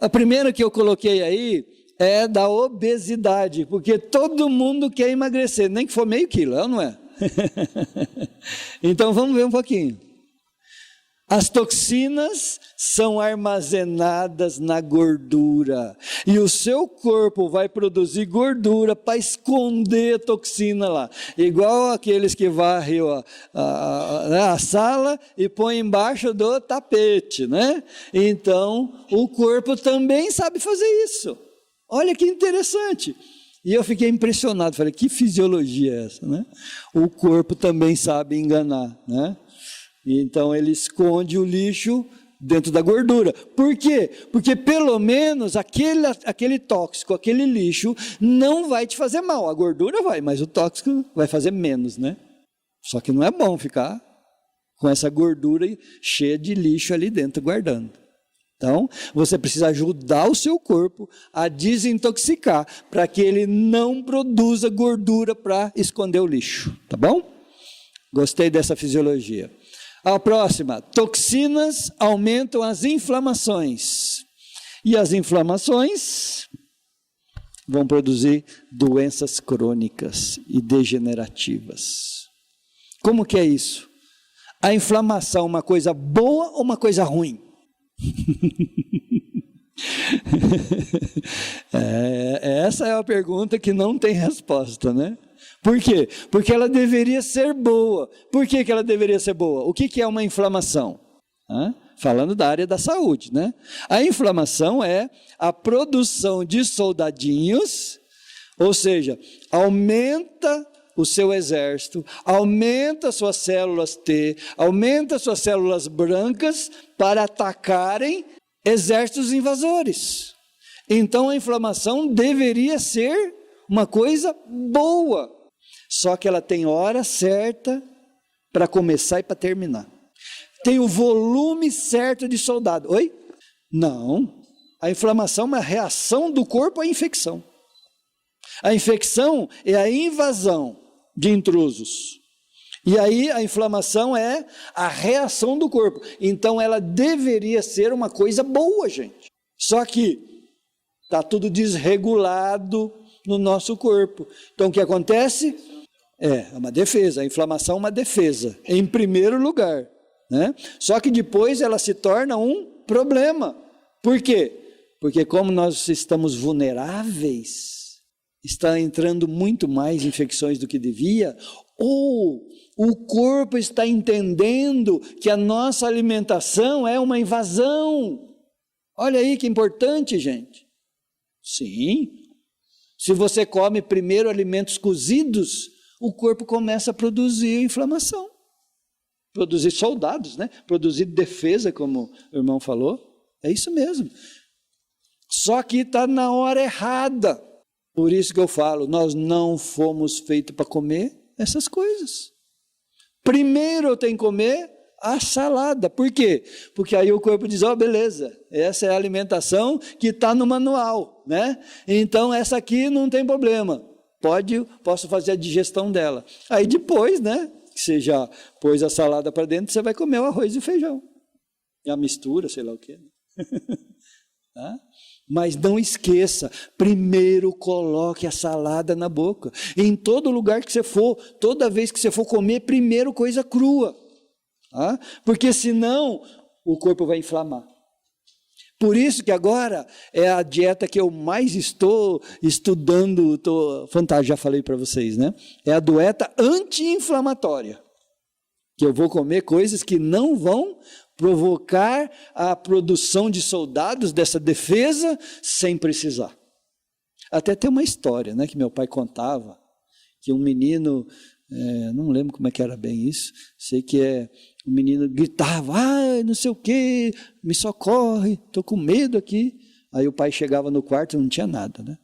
A primeira que eu coloquei aí é da obesidade, porque todo mundo quer emagrecer, nem que for meio quilo, é ou não é? Então vamos ver um pouquinho. As toxinas são armazenadas na gordura, e o seu corpo vai produzir gordura para esconder a toxina lá, igual aqueles que varrem a sala e põem embaixo do tapete, né? Então, o corpo também sabe fazer isso. Olha que interessante. E eu fiquei impressionado, falei, que fisiologia é essa, né? O corpo também sabe enganar, né? Então ele esconde o lixo dentro da gordura. Por quê? Porque pelo menos aquele tóxico, aquele lixo não vai te fazer mal. A gordura vai, mas o tóxico vai fazer menos, né? Só que não é bom ficar com essa gordura cheia de lixo ali dentro guardando. Então, você precisa ajudar o seu corpo a desintoxicar, para que ele não produza gordura para esconder o lixo, tá bom? Gostei dessa fisiologia. A próxima, toxinas aumentam as inflamações. E as inflamações vão produzir doenças crônicas e degenerativas. Como que é isso? A inflamação é uma coisa boa ou uma coisa ruim? Essa é a pergunta que não tem resposta, né? Por quê? Porque ela deveria ser boa. Por que ela deveria ser boa? O que é uma inflamação? Falando da área da saúde, né? A inflamação é a produção de soldadinhos, ou seja, aumenta o seu exército, aumenta suas células T, aumenta suas células brancas para atacarem exércitos invasores. Então a inflamação deveria ser uma coisa boa, só que ela tem hora certa para começar e para terminar. Tem o volume certo de soldado. Oi? Não. A inflamação é uma reação do corpo à infecção. A infecção é a invasão de intrusos. E aí a inflamação é a reação do corpo. Então ela deveria ser uma coisa boa, gente. Só que está tudo desregulado no nosso corpo. Então o que acontece? É uma defesa. A inflamação é uma defesa, em primeiro lugar. Né? Só que depois ela se torna um problema. Por quê? Porque como nós estamos vulneráveis, está entrando muito mais infecções do que devia, ou o corpo está entendendo que a nossa alimentação é uma invasão. Olha aí que importante, gente. Sim, se você come primeiro alimentos cozidos, o corpo começa a produzir inflamação. Produzir soldados, né? Produzir defesa, como o irmão falou. É isso mesmo. Só que está na hora errada. Por isso que eu falo, nós não fomos feitos para comer essas coisas. Primeiro eu tenho que comer a salada. Por quê? Porque aí o corpo diz, beleza, essa é a alimentação que está no manual, né? Então essa aqui não tem problema. Posso fazer a digestão dela. Aí depois, né? Você já pôs a salada para dentro, você vai comer o arroz e o feijão. E a mistura, sei lá o quê. Tá? Mas não esqueça, primeiro coloque a salada na boca. Em todo lugar que você for, toda vez que você for comer, primeiro coisa crua. Tá? Porque senão o corpo vai inflamar. Por isso que agora é a dieta que eu mais estou estudando, fantástico, já falei para vocês, né? É a dieta anti-inflamatória. Que eu vou comer coisas que não vão provocar a produção de soldados dessa defesa sem precisar. Até tem uma história, né, que meu pai contava, que um menino, não lembro como é que era bem isso, sei que o menino gritava, não sei o que, me socorre, estou com medo aqui. Aí o pai chegava no quarto e não tinha nada, né?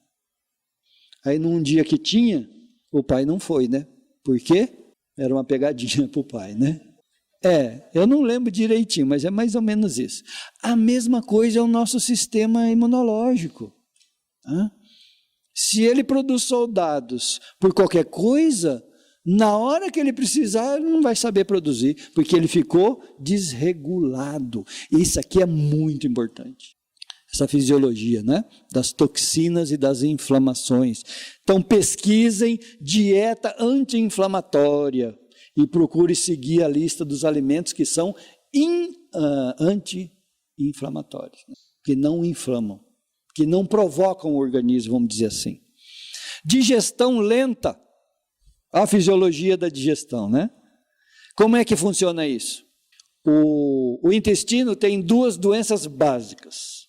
Aí num dia que tinha, o pai não foi, né? Por quê? Era uma pegadinha para o pai, né? Eu não lembro direitinho, mas é mais ou menos isso. A mesma coisa é o nosso sistema imunológico. Se ele produz soldados por qualquer coisa, na hora que ele precisar, ele não vai saber produzir, porque ele ficou desregulado. Isso aqui é muito importante. Essa fisiologia, né? Das toxinas e das inflamações. Então, pesquisem dieta anti-inflamatória e procure seguir a lista dos alimentos que são anti-inflamatórios, né? Que não inflamam, que não provocam o organismo, vamos dizer assim. Digestão lenta. A fisiologia da digestão, né? Como é que funciona isso? O intestino tem duas doenças básicas.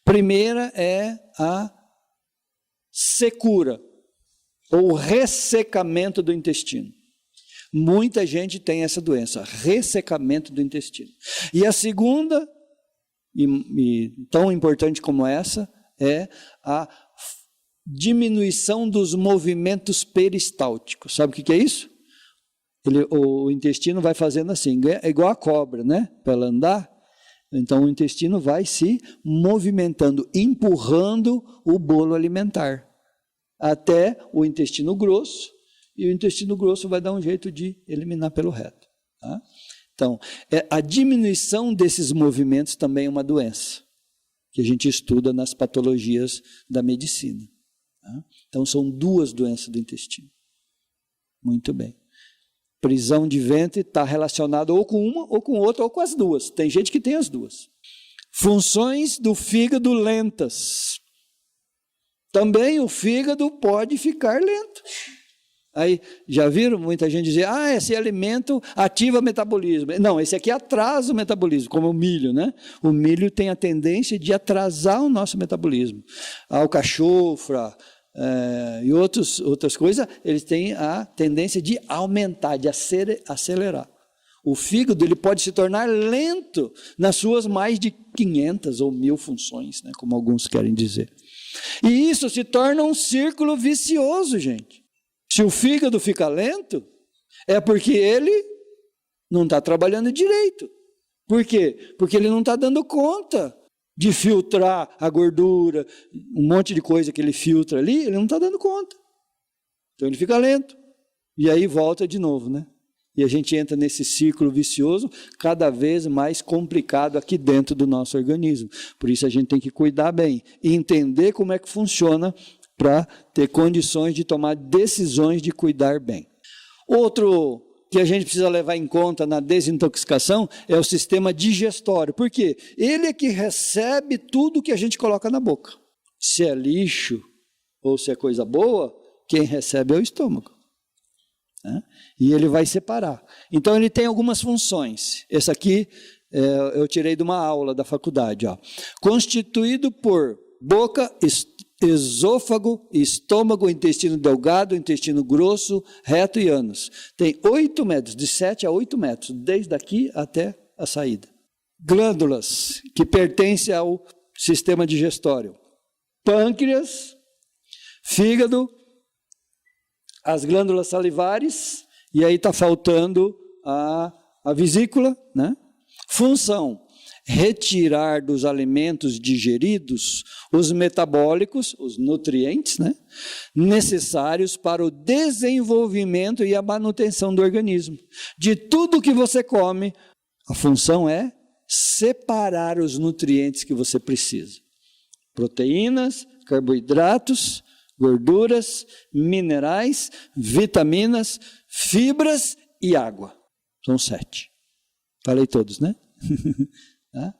Primeira é a secura, ou ressecamento do intestino. Muita gente tem essa doença, ressecamento do intestino. E a segunda, e tão importante como essa, é a diminuição dos movimentos peristálticos. Sabe o que é isso? O intestino vai fazendo assim, é igual a cobra, né? Para ela andar, então o intestino vai se movimentando, empurrando o bolo alimentar até o intestino grosso, e o intestino grosso vai dar um jeito de eliminar pelo reto. Tá? Então, a diminuição desses movimentos também é uma doença, que a gente estuda nas patologias da medicina. Tá? Então, são duas doenças do intestino. Muito bem. Prisão de ventre está relacionada ou com uma, ou com outra, ou com as duas. Tem gente que tem as duas. Funções do fígado lentas. Também o fígado pode ficar lento. Aí, já viram muita gente dizer, esse alimento ativa o metabolismo. Não, esse aqui atrasa o metabolismo, como o milho, né? O milho tem a tendência de atrasar o nosso metabolismo. A alcachofra e outras coisas, eles têm a tendência de aumentar, de acelerar. O fígado ele pode se tornar lento nas suas mais de 500 ou 1000 funções, né? Como alguns querem dizer. E isso se torna um círculo vicioso, gente. Se o fígado fica lento, é porque ele não está trabalhando direito. Por quê? Porque ele não está dando conta de filtrar a gordura, um monte de coisa que ele filtra ali, ele não está dando conta. Então ele fica lento. E aí volta de novo, né? E a gente entra nesse círculo vicioso cada vez mais complicado aqui dentro do nosso organismo. Por isso a gente tem que cuidar bem e entender como é que funciona para ter condições de tomar decisões de cuidar bem. Outro que a gente precisa levar em conta na desintoxicação é o sistema digestório. Por quê? Ele é que recebe tudo que a gente coloca na boca. Se é lixo ou se é coisa boa, quem recebe é o estômago. E ele vai separar. Então ele tem algumas funções. Esse aqui eu tirei de uma aula da faculdade. Constituído por boca, esôfago, estômago, intestino delgado, intestino grosso, reto e ânus. Tem 8 metros, de 7 a 8 metros, desde aqui até a saída. Glândulas, que pertencem ao sistema digestório. Pâncreas, fígado, as glândulas salivares, e aí está faltando a vesícula, né? Função: retirar dos alimentos digeridos os metabólicos, os nutrientes, né? Necessários para o desenvolvimento e a manutenção do organismo. De tudo que você come, a função é separar os nutrientes que você precisa. Proteínas, carboidratos, gorduras, minerais, vitaminas, fibras e água. São 7. Falei todos, né? Tá?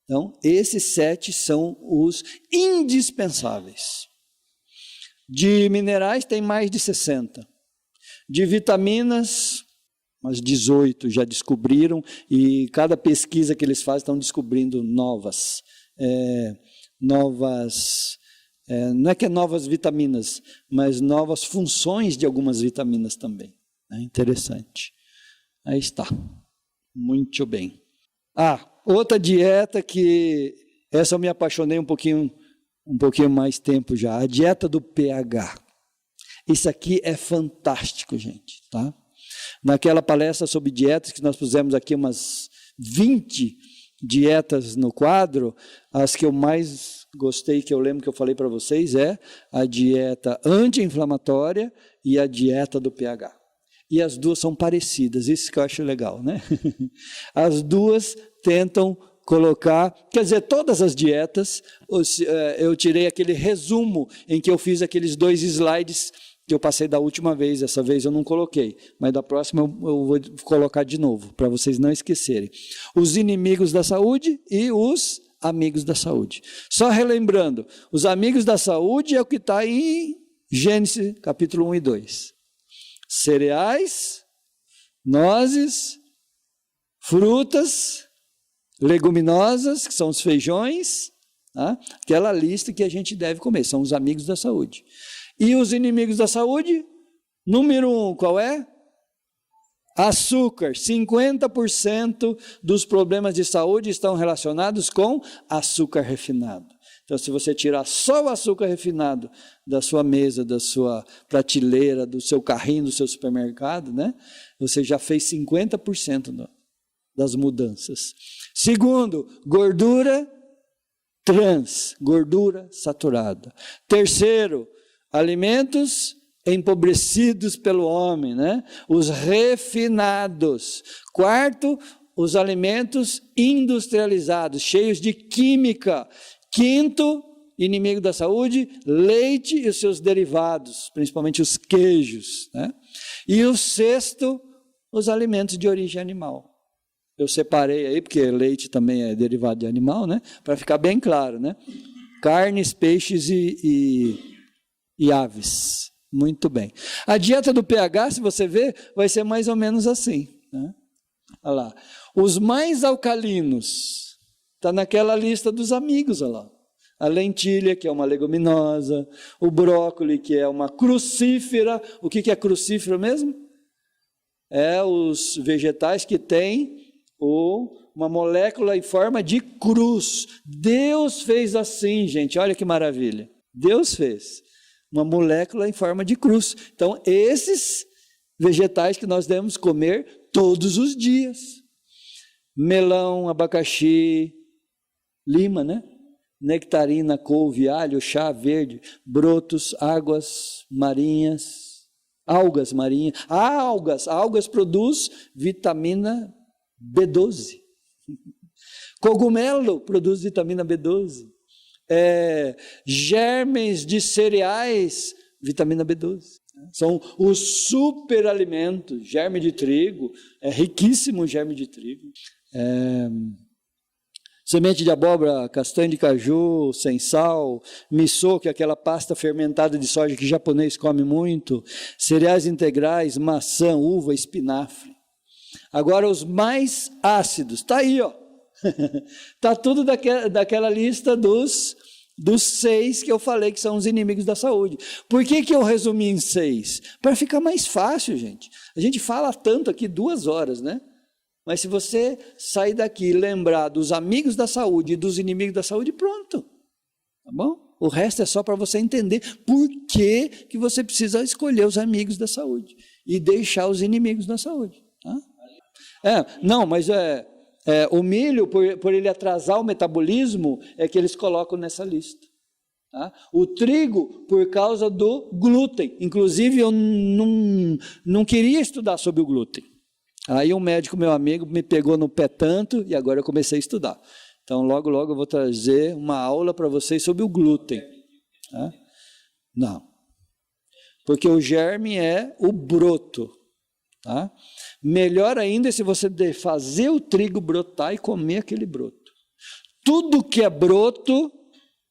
Então, esses 7 são os indispensáveis. De minerais tem mais de 60. De vitaminas, umas 18 já descobriram, e cada pesquisa que eles fazem estão descobrindo novas. Não é que é novas vitaminas, mas novas funções de algumas vitaminas também. É interessante. Aí está. Muito bem. Outra dieta que essa eu me apaixonei um pouquinho mais tempo já, a dieta do pH. Isso aqui é fantástico, gente, tá? Naquela palestra sobre dietas que nós pusemos aqui umas 20 dietas no quadro, as que eu mais gostei, que eu lembro que eu falei para vocês, é a dieta anti-inflamatória e a dieta do pH. E as duas são parecidas, isso que eu acho legal, né? As duas tentam colocar, quer dizer, todas as dietas, eu tirei aquele resumo em que eu fiz aqueles 2 slides que eu passei da última vez, essa vez eu não coloquei, mas da próxima eu vou colocar de novo, para vocês não esquecerem. Os inimigos da saúde e os amigos da saúde. Só relembrando, os amigos da saúde é o que está em Gênesis capítulo 1 e 2. Cereais, nozes, frutas, leguminosas, que são os feijões, tá? Aquela lista que a gente deve comer, são os amigos da saúde. E os inimigos da saúde, número 1, qual é? Açúcar. 50% dos problemas de saúde estão relacionados com açúcar refinado. Então, se você tirar só o açúcar refinado da sua mesa, da sua prateleira, do seu carrinho, do seu supermercado, né? Você já fez 50% das mudanças. Segundo, gordura trans, gordura saturada. Terceiro, alimentos empobrecidos pelo homem, né? Os refinados. Quarto, os alimentos industrializados, cheios de química. Quinto, inimigo da saúde, leite e os seus derivados, principalmente os queijos, né? E o sexto, os alimentos de origem animal. Eu separei aí, porque leite também é derivado de animal, né? Para ficar bem claro, né? Carnes, peixes e aves. Muito bem. A dieta do pH, se você ver, vai ser mais ou menos assim, né? Olha lá. Os mais alcalinos, está naquela lista dos amigos, olha lá. A lentilha, que é uma leguminosa, o brócolis, que é uma crucífera. O que é crucífero mesmo? É os vegetais que têm uma molécula em forma de cruz. Deus fez assim, gente, olha que maravilha. Deus fez uma molécula em forma de cruz. Então, esses vegetais que nós devemos comer todos os dias. Melão, abacaxi, lima, né? Nectarina, couve, alho, chá verde, brotos, águas marinhas, algas marinhas. Algas produz vitamina B12. Cogumelo produz vitamina B12. Germes de cereais, vitamina B12. São os superalimentos. Germe de trigo, é riquíssimo o germe de trigo. Semente de abóbora, castanha de caju, sem sal, miso, que é aquela pasta fermentada de soja que japonês come muito, cereais integrais, maçã, uva, espinafre. Agora, os mais ácidos, está aí, ó. Está tudo daquela lista dos 6 que eu falei que são os inimigos da saúde. Por que eu resumi em 6? Para ficar mais fácil, gente. A gente fala tanto aqui 2 horas, né? Mas se você sair daqui e lembrar dos amigos da saúde e dos inimigos da saúde, pronto. Tá bom? O resto é só para você entender por que você precisa escolher os amigos da saúde e deixar os inimigos da saúde. Tá? Não, mas o milho, por ele atrasar o metabolismo, é que eles colocam nessa lista. Tá? O trigo, por causa do glúten. Inclusive, eu não queria estudar sobre o glúten. Aí um médico, meu amigo, me pegou no pé tanto e agora eu comecei a estudar. Então, logo eu vou trazer uma aula para vocês sobre o glúten. Tá? Não. Porque o germe é o broto. Tá? Melhor ainda é se você fazer o trigo brotar e comer aquele broto. Tudo que é broto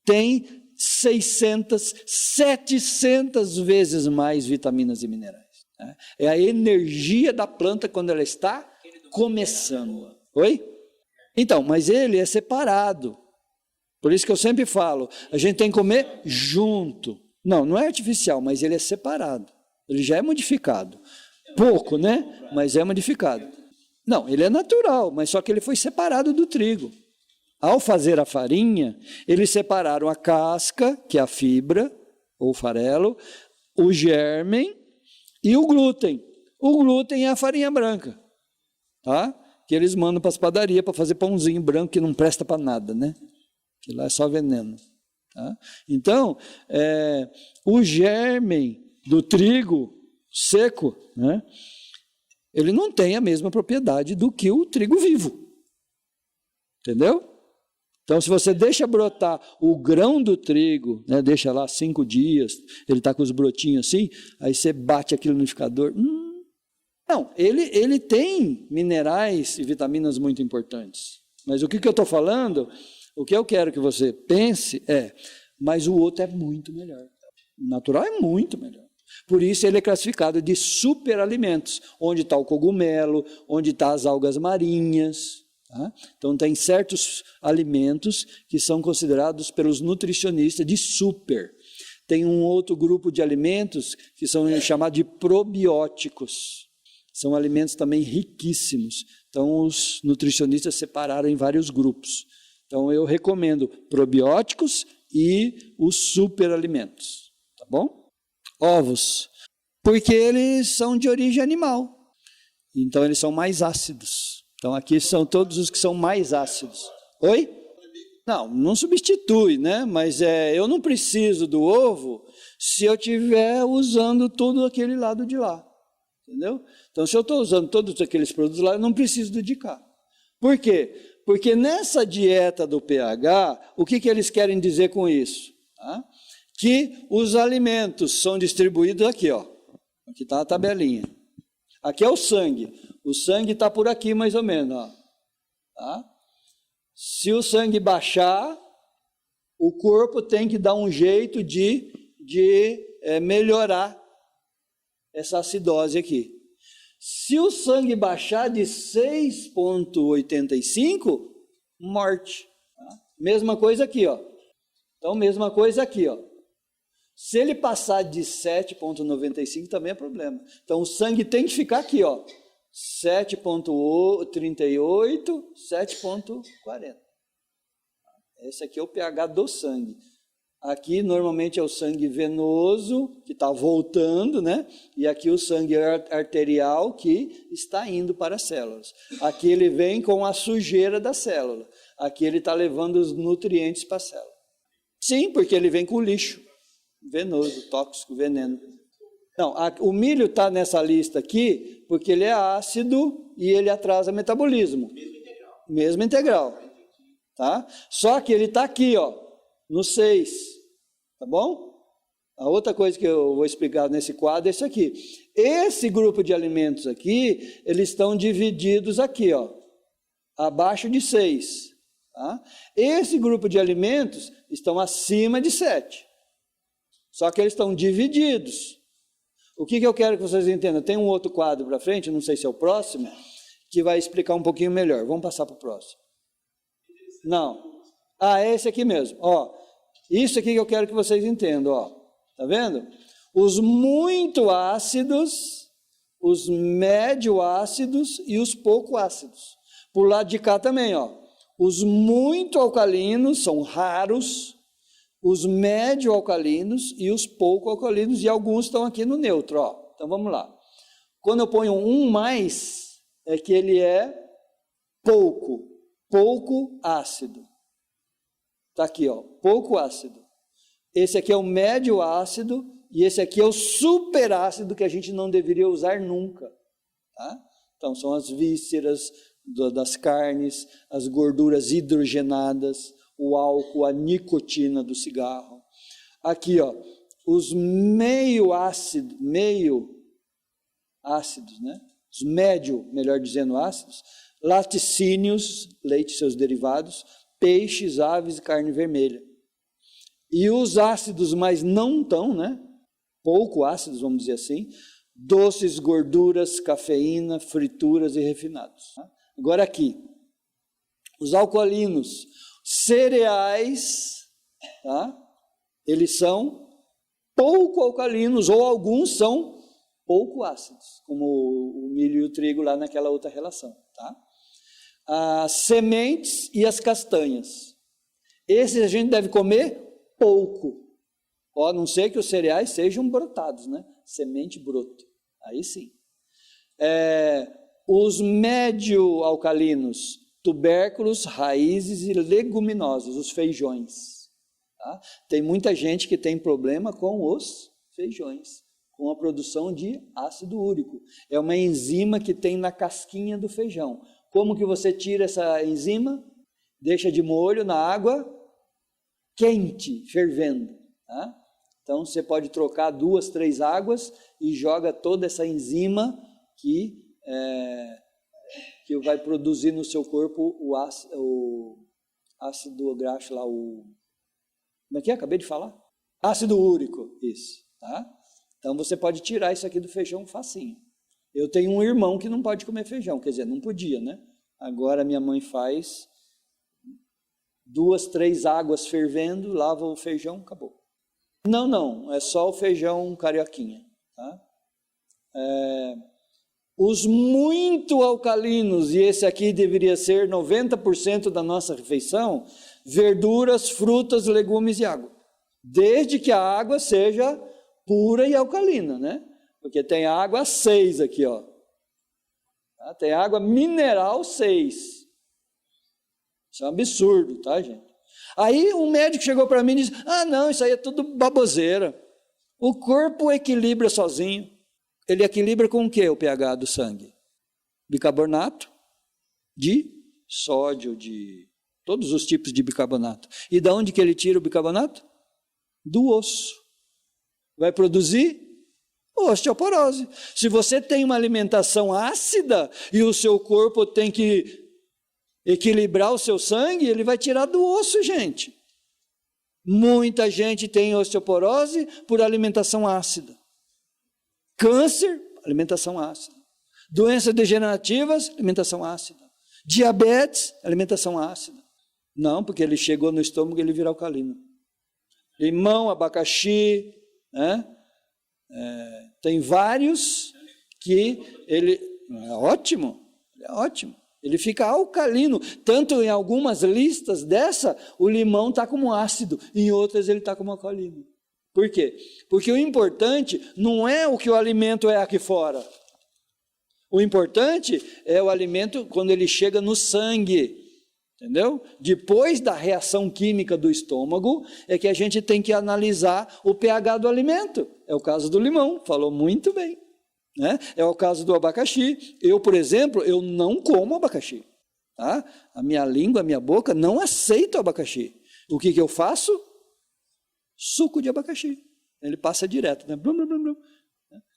tem 600, 700 vezes mais vitaminas e minerais. É a energia da planta quando ela está começando. Oi? Então, mas ele é separado. Por isso que eu sempre falo, a gente tem que comer junto. Não é artificial, mas ele é separado. Ele já é modificado. Pouco, né? Mas é modificado. Não, ele é natural, mas só que ele foi separado do trigo. Ao fazer a farinha, eles separaram a casca, que é a fibra, ou farelo, o germe e o glúten. O glúten é a farinha branca, tá? Que eles mandam para as padarias para fazer pãozinho branco que não presta para nada, né? Que lá é só veneno. Tá? Então, o germe do trigo seco, né? Ele não tem a mesma propriedade do que o trigo vivo. Entendeu? Então, se você deixa brotar o grão do trigo, né, deixa lá 5 dias, ele está com os brotinhos assim, aí você bate aquilo no liquidificador. Não, ele tem minerais e vitaminas muito importantes. Mas o que eu estou falando, o que eu quero que você pense mas o outro é muito melhor. O natural é muito melhor. Por isso ele é classificado de superalimentos, onde está o cogumelo, onde estão as algas marinhas. Tá? Então, tem certos alimentos que são considerados pelos nutricionistas de super. Tem um outro grupo de alimentos que são chamados de probióticos. São alimentos também riquíssimos. Então, os nutricionistas separaram em vários grupos. Então, eu recomendo probióticos e os superalimentos. Tá bom? Ovos, porque eles são de origem animal. Então, eles são mais ácidos. Então, aqui são todos os que são mais ácidos. Oi? Não substitui, né? Mas eu não preciso do ovo se eu estiver usando todo aquele lado de lá. Entendeu? Então, se eu estou usando todos aqueles produtos lá, eu não preciso do de cá. Por quê? Porque nessa dieta do pH, o que eles querem dizer com isso? Tá? Que os alimentos são distribuídos aqui, ó. Aqui está a tabelinha. Aqui é o sangue. O sangue está por aqui, mais ou menos. Ó. Tá? Se o sangue baixar, o corpo tem que dar um jeito de melhorar essa acidose aqui. Se o sangue baixar de 6,85, morte. Tá? Mesma coisa aqui, ó. Então, mesma coisa aqui, ó. Se ele passar de 7,95, também é problema. Então, o sangue tem que ficar aqui, ó. 7,38, 7,40. Esse aqui é o pH do sangue. Aqui, normalmente, é o sangue venoso, que está voltando, né? E aqui o sangue arterial, que está indo para as células. Aqui ele vem com a sujeira da célula. Aqui ele está levando os nutrientes para a célula. Sim, porque ele vem com lixo venoso, tóxico, veneno. Não, o milho está nessa lista aqui porque ele é ácido e ele atrasa o metabolismo. Mesmo integral. Tá? Só que ele está aqui, ó, no 6, tá bom? A outra coisa que eu vou explicar nesse quadro é isso aqui. Esse grupo de alimentos aqui, eles estão divididos aqui, ó, abaixo de 6. Tá? Esse grupo de alimentos estão acima de 7. Só que eles estão divididos. O que eu quero que vocês entendam? Tem um outro quadro para frente, não sei se é o próximo, que vai explicar um pouquinho melhor. Vamos passar para o próximo. Não. É esse aqui mesmo. Ó, isso aqui que eu quero que vocês entendam. Ó. Tá vendo? Os muito ácidos, os médio ácidos e os pouco ácidos. Por lado de cá também, ó. Os muito alcalinos são raros, os médio alcalinos e os pouco alcalinos, e alguns estão aqui no neutro, ó. Então vamos lá. Quando eu ponho um mais, é que ele é pouco ácido. Está aqui, ó, pouco ácido. Esse aqui é o médio ácido e esse aqui é o super ácido que a gente não deveria usar nunca. Tá? Então são as vísceras das carnes, as gorduras hidrogenadas, o álcool, a nicotina do cigarro. Aqui, ó, os meio ácidos, né? Os médio, melhor dizendo, ácidos, laticínios, leite e seus derivados, peixes, aves e carne vermelha. E os ácidos, mas não tão, né? Pouco ácidos, vamos dizer assim, doces, gorduras, cafeína, frituras e refinados. Agora aqui, os alcalinos, cereais, tá? Eles são pouco alcalinos, ou alguns são pouco ácidos, como o milho e o trigo lá naquela outra relação, tá? As sementes e as castanhas. Esses a gente deve comer pouco, a não ser que os cereais sejam brotados, né? Semente broto, aí sim. Os médio alcalinos, tubérculos, raízes e leguminosos, os feijões. Tá? Tem muita gente que tem problema com os feijões, com a produção de ácido úrico. É uma enzima que tem na casquinha do feijão. Como que você tira essa enzima? Deixa de molho na água quente, fervendo. Tá? Então, você pode trocar 2, 3 águas e joga toda essa enzima que vai produzir no seu corpo o ácido graxo lá, como é que é? Acabei de falar? Ácido úrico, isso. Tá? Então, você pode tirar isso aqui do feijão facinho. Eu tenho um irmão que não pode comer feijão, quer dizer, não podia, né? Agora minha mãe faz 2, 3 águas fervendo, lava o feijão, acabou. Não, é só o feijão carioquinha. Tá? Os muito alcalinos, e esse aqui deveria ser 90% da nossa refeição, verduras, frutas, legumes e água. Desde que a água seja pura e alcalina, né? Porque tem água 6 aqui, ó. Tá? Tem água mineral 6. Isso é um absurdo, tá, gente? Aí um médico chegou para mim e disse, não, isso aí é tudo baboseira. O corpo equilibra sozinho. Ele equilibra com o quê, o pH do sangue? Bicarbonato de sódio, de todos os tipos de bicarbonato. E de onde que ele tira o bicarbonato? Do osso. Vai produzir osteoporose. Se você tem uma alimentação ácida e o seu corpo tem que equilibrar o seu sangue, ele vai tirar do osso, gente. Muita gente tem osteoporose por alimentação ácida. Câncer, alimentação ácida. Doenças degenerativas, alimentação ácida. Diabetes, alimentação ácida. Não, porque ele chegou no estômago e ele vira alcalino. Limão, abacaxi, né? Tem vários que ele... É ótimo. Ele fica alcalino. Tanto em algumas listas dessa, o limão está como ácido. Em outras ele está como alcalino. Por quê? Porque o importante não é o que o alimento é aqui fora. O importante é o alimento quando ele chega no sangue. Entendeu? Depois da reação química do estômago, é que a gente tem que analisar o pH do alimento. É o caso do limão, falou muito bem. Né? É o caso do abacaxi. Eu, por exemplo, eu não como abacaxi. Tá? A minha língua, a minha boca não aceita o abacaxi. O que eu faço? Suco de abacaxi. Ele passa direto. Né? Blum, blum, blum, blum.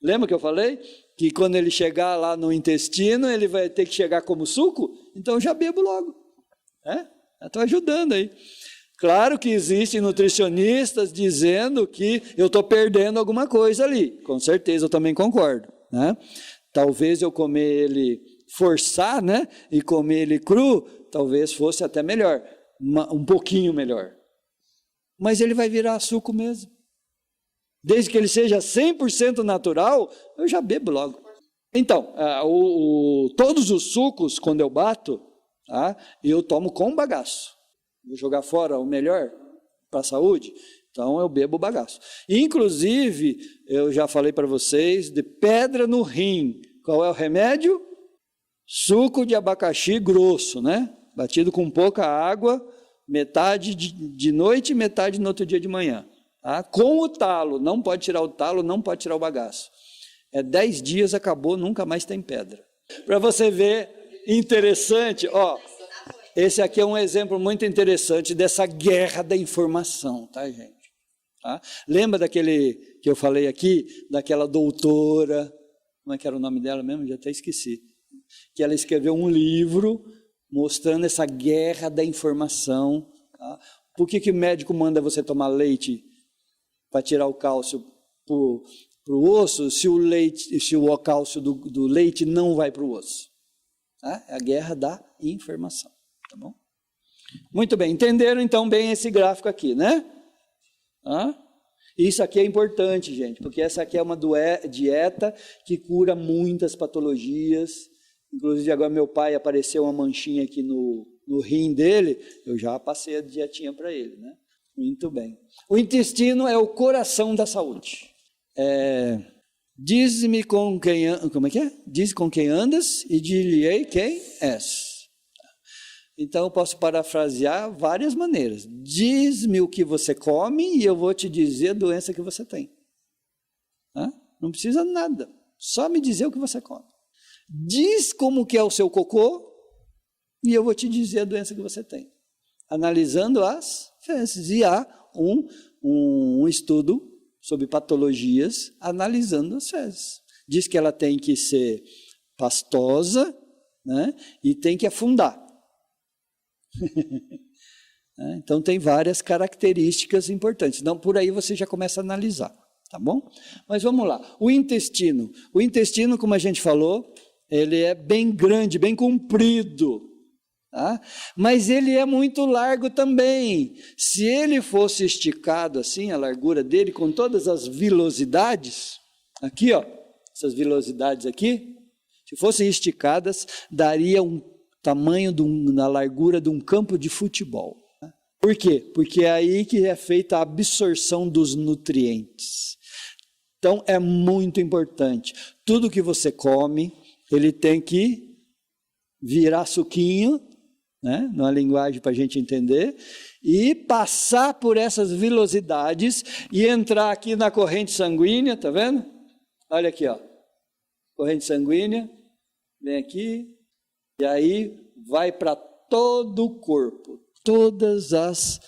Lembra que eu falei? Que quando ele chegar lá no intestino, ele vai ter que chegar como suco? Então eu já bebo logo. Estou ajudando aí. Claro que existem nutricionistas dizendo que eu estou perdendo alguma coisa ali. Com certeza, eu também concordo. Né? Talvez eu comer ele, forçar, né? E comer ele cru, talvez fosse até melhor. Um pouquinho melhor. Mas ele vai virar suco mesmo. Desde que ele seja 100% natural, eu já bebo logo. Então, todos os sucos, quando eu bato, tá, eu tomo com bagaço. Vou jogar fora o melhor para a saúde, então eu bebo bagaço. Inclusive, eu já falei para vocês, de pedra no rim. Qual é o remédio? Suco de abacaxi grosso, né? Batido com pouca água, metade de noite e metade no outro dia de manhã. Tá? Com o talo, não pode tirar o talo, não pode tirar o bagaço. 10 dias, acabou, nunca mais tem pedra. Para você ver, interessante, ó, esse aqui é um exemplo muito interessante dessa guerra da informação, tá, gente? Tá? Lembra daquele que eu falei aqui, daquela doutora, como é que era o nome dela mesmo? Já até esqueci. Que ela escreveu um livro mostrando essa guerra da informação. Tá? Por que o médico manda você tomar leite para tirar o cálcio para o osso, se o cálcio do leite não vai para o osso? Tá? É a guerra da informação. Tá bom? Muito bem, entenderam então bem esse gráfico aqui, né? Isso aqui é importante, gente, porque essa aqui é uma dieta que cura muitas patologias. Inclusive agora meu pai apareceu uma manchinha aqui no rim dele, eu já passei a dietinha para ele, né? Muito bem. O intestino é o coração da saúde. Diz-me com quem... Como é que é? Diz com quem andas e dir-lhe-ei quem és. Então eu posso parafrasear várias maneiras. Diz-me o que você come e eu vou te dizer a doença que você tem. Não precisa nada. Só me dizer o que você come. Diz como que é o seu cocô e eu vou te dizer a doença que você tem. Analisando as fezes. E há um estudo sobre patologias analisando as fezes. Diz que ela tem que ser pastosa, né, e tem que afundar. Então tem várias características importantes. Então por aí você já começa a analisar, tá bom? Mas vamos lá. O intestino, como a gente falou, ele é bem grande, bem comprido. Tá? Mas ele é muito largo também. Se ele fosse esticado assim, a largura dele, com todas as vilosidades, aqui ó, essas vilosidades aqui, se fossem esticadas, daria um tamanho na largura de um campo de futebol. Por quê? Porque é aí que é feita a absorção dos nutrientes. Então é muito importante. Tudo que você come, ele tem que virar suquinho, né, numa linguagem para a gente entender, e passar por essas vilosidades e entrar aqui na corrente sanguínea, tá vendo? Olha aqui, ó, corrente sanguínea, vem aqui, e aí vai para todo o corpo. Todas as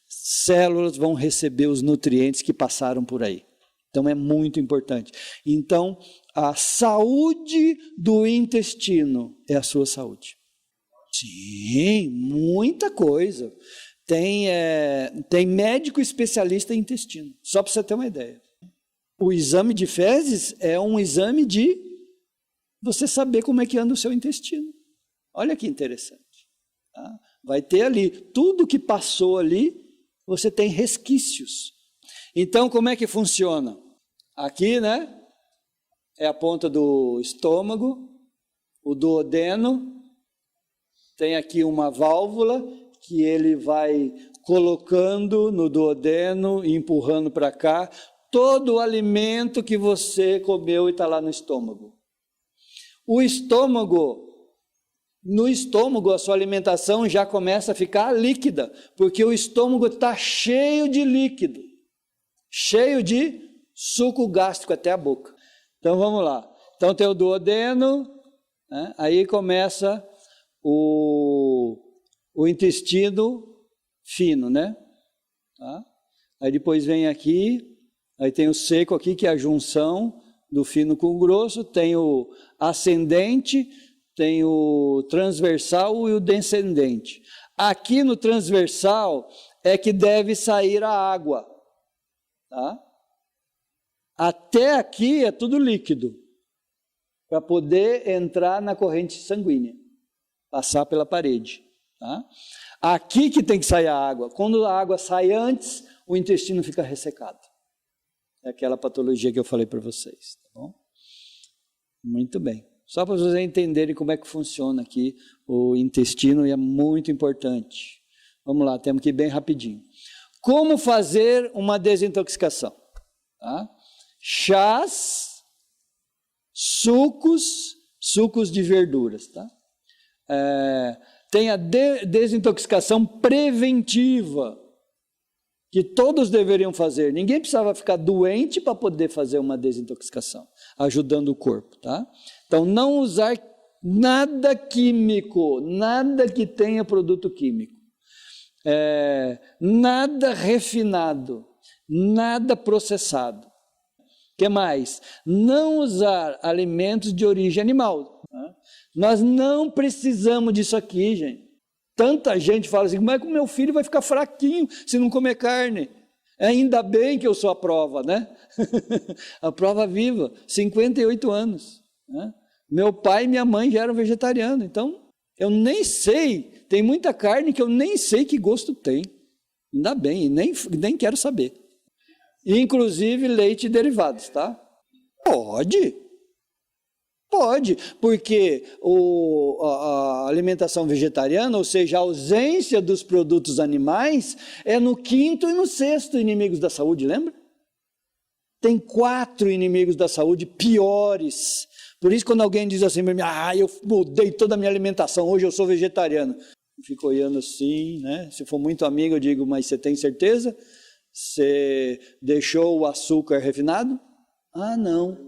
células vão receber os nutrientes que passaram por aí. Então é muito importante. Então, a saúde do intestino é a sua saúde. Sim, muita coisa. Tem médico especialista em intestino, só para você ter uma ideia. O exame de fezes é um exame de você saber como é que anda o seu intestino. Olha que interessante. Tá? Vai ter ali, tudo que passou ali, você tem resquícios. Então, como é que funciona? Aqui, né, é a ponta do estômago, o duodeno, tem aqui uma válvula que ele vai colocando no duodeno e empurrando para cá todo o alimento que você comeu e está lá no estômago. O estômago, no estômago a sua alimentação já começa a ficar líquida, porque o estômago está cheio de líquido, cheio de suco gástrico até a boca. Então vamos lá. Então tem o duodeno, né? Aí começa o intestino fino, né? Tá? Aí depois vem aqui, aí tem o seco aqui, que é a junção do fino com o grosso, tem o ascendente, tem o transversal e o descendente. Aqui no transversal é que deve sair a água, tá? Até aqui é tudo líquido, para poder entrar na corrente sanguínea, passar pela parede. Tá? Aqui que tem que sair a água. Quando a água sai antes, o intestino fica ressecado. É aquela patologia que eu falei para vocês. Tá bom? Muito bem. Só para vocês entenderem como é que funciona aqui o intestino, e é muito importante. Vamos lá, temos que ir bem rapidinho. Como fazer uma desintoxicação? Tá? Chás, sucos de verduras. Tá? Tem a desintoxicação preventiva, que todos deveriam fazer. Ninguém precisava ficar doente para poder fazer uma desintoxicação, ajudando o corpo. Tá? Então, não usar nada químico, nada que tenha produto químico. Nada refinado, nada processado. O que mais? Não usar alimentos de origem animal. Tá? Nós não precisamos disso aqui, gente. Tanta gente fala assim, como é que o meu filho vai ficar fraquinho se não comer carne? Ainda bem que eu sou a prova, né? A prova viva, 58 anos. Né? Meu pai e minha mãe já eram vegetarianos, então eu nem sei, tem muita carne que eu nem sei que gosto tem. Ainda bem, e nem quero saber. Inclusive leite e derivados, tá? Pode, porque a alimentação vegetariana, ou seja, a ausência dos produtos animais, é no 5º e no 6º inimigos da saúde, lembra? Tem 4 inimigos da saúde piores. Por isso, quando alguém diz assim, eu mudei toda a minha alimentação, hoje eu sou vegetariano. Eu fico olhando assim, né? Se for muito amigo, eu digo, mas você tem certeza? Você deixou o açúcar refinado? Ah, não.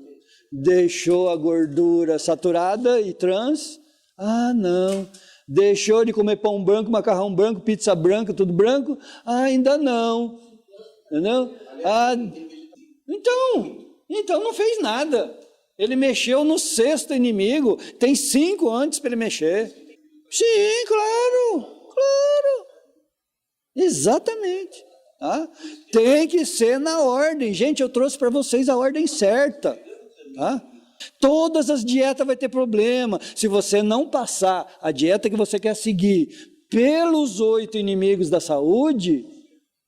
Deixou a gordura saturada e trans? Ah, não. Deixou de comer pão branco, macarrão branco, pizza branca, tudo branco? Ah, ainda não. Entendeu? Ah, então não fez nada. Ele mexeu no 6º inimigo. Tem 5 antes para ele mexer. Sim, claro. Exatamente. Tá? Tem que ser na ordem. Gente, eu trouxe para vocês a ordem certa. Tá? Todas as dietas vai ter problema. Se você não passar a dieta que você quer seguir pelos 8 inimigos da saúde,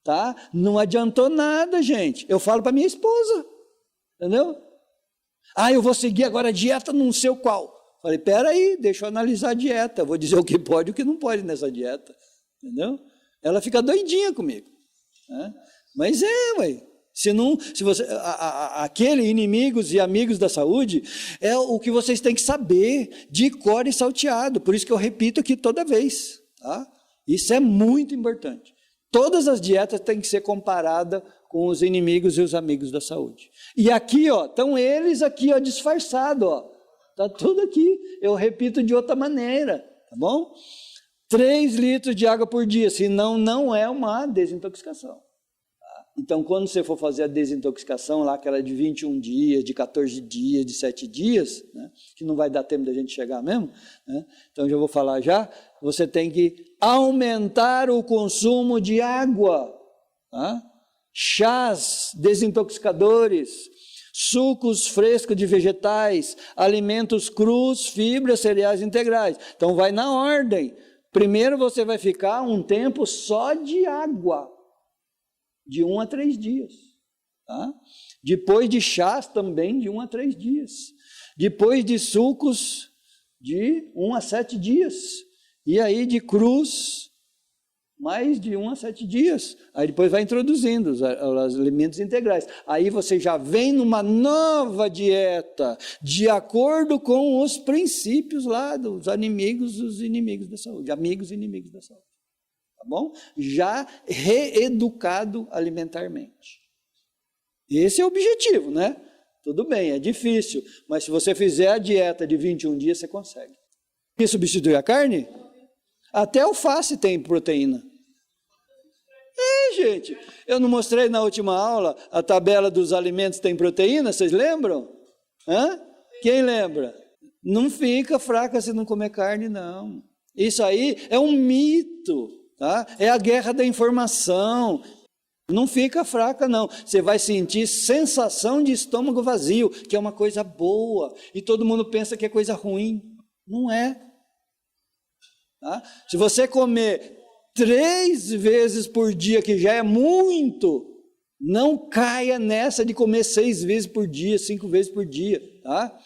tá? Não adiantou nada, gente. Eu falo para minha esposa, entendeu? Eu vou seguir agora a dieta não sei o qual. Falei, peraí, deixa eu analisar a dieta. Eu vou dizer o que pode e o que não pode nessa dieta. Entendeu? Ela fica doidinha comigo. Né? Mas se você, aquele inimigos e amigos da saúde é o que vocês têm que saber de cor e salteado. Por isso que eu repito aqui toda vez. Tá? Isso é muito importante. Todas as dietas têm que ser comparadas com os inimigos e os amigos da saúde. E aqui, estão eles aqui, disfarçados, Está tudo aqui. Eu repito de outra maneira, tá bom? 3 litros de água por dia, senão não é uma desintoxicação. Então, quando você for fazer a desintoxicação, lá aquela de 21 dias, de 14 dias, de 7 dias, né, que não vai dar tempo da gente chegar mesmo, né, então já vou falar já, você tem que aumentar o consumo de água, tá? Chás desintoxicadores, sucos frescos de vegetais, alimentos crus, fibras, cereais integrais. Então vai na ordem. Primeiro você vai ficar um tempo só de água, de 1 a 3 dias. Tá? Depois de chás também de 1 a 3 dias. Depois de sucos de 1 a 7 dias. E aí de crus, mais de 1 a 7 dias. Aí depois vai introduzindo os alimentos integrais. Aí você já vem numa nova dieta, de acordo com os princípios lá dos inimigos da saúde. Amigos e inimigos da saúde. Tá bom? Já reeducado alimentarmente. Esse é o objetivo, né? Tudo bem, é difícil. Mas se você fizer a dieta de 21 dias, você consegue. E substitui a carne? Até alface tem proteína. Gente, eu não mostrei na última aula a tabela dos alimentos que tem proteína, vocês lembram? Quem lembra? Não fica fraca se não comer carne, não. Isso aí é um mito, tá? É a guerra da informação. Não fica fraca, não. Você vai sentir sensação de estômago vazio, que é uma coisa boa, e todo mundo pensa que é coisa ruim. Não é. Tá? Se você comer 3 vezes por dia, que já é muito, não caia nessa de comer 6 vezes por dia, 5 vezes por dia, tá?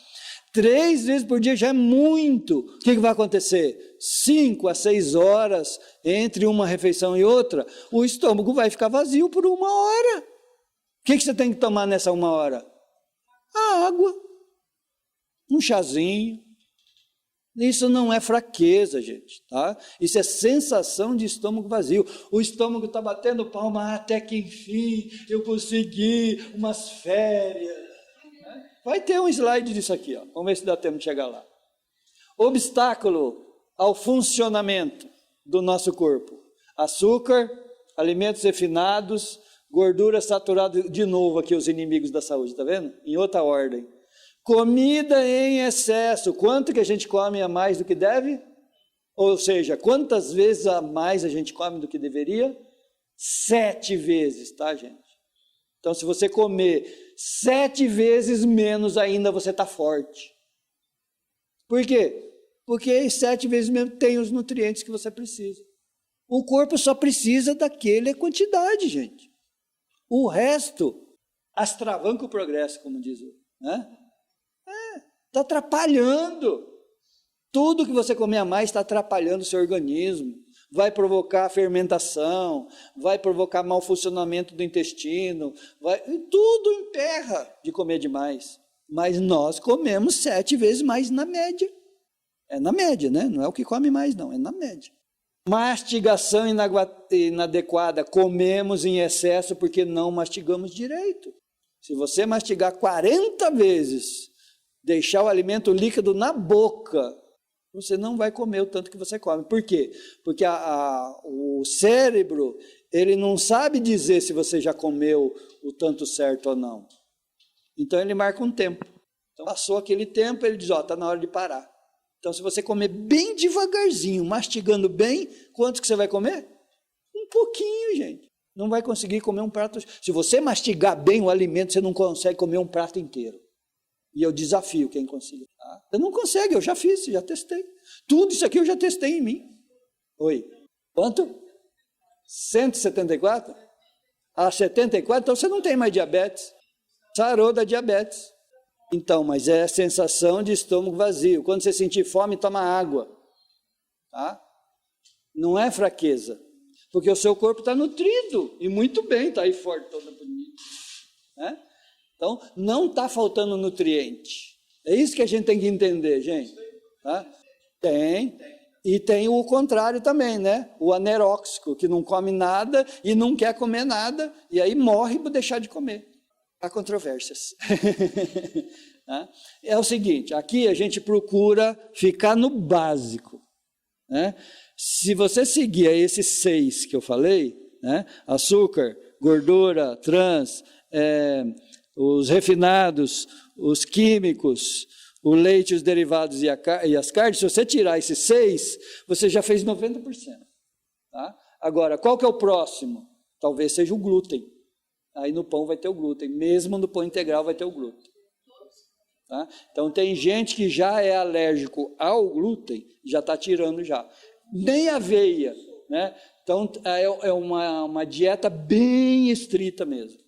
3 vezes por dia já é muito. O que vai acontecer? 5 a 6 horas entre uma refeição e outra, o estômago vai ficar vazio por 1 hora. O que você tem que tomar nessa 1 hora? A água, um chazinho. Isso não é fraqueza, gente, tá? Isso é sensação de estômago vazio. O estômago está batendo palma, até que enfim eu consegui umas férias. Vai ter um slide disso aqui, ó. Vamos ver se dá tempo de chegar lá. Obstáculo ao funcionamento do nosso corpo: açúcar, alimentos refinados, gordura saturada. De novo aqui os inimigos da saúde, tá vendo? Em outra ordem. Comida em excesso. Quanto que a gente come a mais do que deve? Ou seja, quantas vezes a mais a gente come do que deveria? 7 vezes, tá, gente? Então, se você comer 7 vezes menos ainda, você está forte. Por quê? Porque 7 vezes menos tem os nutrientes que você precisa. O corpo só precisa daquela quantidade, gente. O resto, astravanca o progresso, como diz o, né? Está atrapalhando. Tudo que você comer a mais está atrapalhando o seu organismo. Vai provocar fermentação, vai provocar mau funcionamento do intestino, tudo emperra de comer demais. Mas nós comemos 7 vezes mais na média. É na média, né? Não é o que come mais, não, é na média. Mastigação inadequada. Comemos em excesso porque não mastigamos direito. Se você mastigar 40 vezes, deixar o alimento líquido na boca, você não vai comer o tanto que você come. Por quê? Porque o cérebro, ele não sabe dizer se você já comeu o tanto certo ou não. Então ele marca um tempo. Então passou aquele tempo, ele diz, está na hora de parar. Então se você comer bem devagarzinho, mastigando bem, quanto que você vai comer? Um pouquinho, gente. Não vai conseguir comer um prato. Se você mastigar bem o alimento, você não consegue comer um prato inteiro. E eu desafio quem consiga. Você não consegue, eu já fiz, já testei. Tudo isso aqui eu já testei em mim. Oi. Quanto? 174? 74? Então você não tem mais diabetes. Sarou da diabetes. Então, mas é a sensação de estômago vazio. Quando você sentir fome, toma água. Tá? Não é fraqueza. Porque o seu corpo está nutrido. E muito bem, está aí forte, toda bonita. Né? Então, não está faltando nutriente. É isso que a gente tem que entender, gente. Tá? Tem. E tem o contrário também, né? O aneróxico, que não come nada e não quer comer nada, e aí morre por deixar de comer. Há controvérsias. É o seguinte, aqui a gente procura ficar no básico. Né? Se você seguir esses 6 que eu falei, né? Açúcar, gordura, trans, os refinados, os químicos, o leite, os derivados e as carnes, se você tirar esses 6, você já fez 90%. Tá? Agora, qual que é o próximo? Talvez seja o glúten. Aí no pão vai ter o glúten, mesmo no pão integral vai ter o glúten. Tá? Então tem gente que já é alérgico ao glúten, já está tirando já. Nem aveia, né? Então é uma dieta bem estrita mesmo.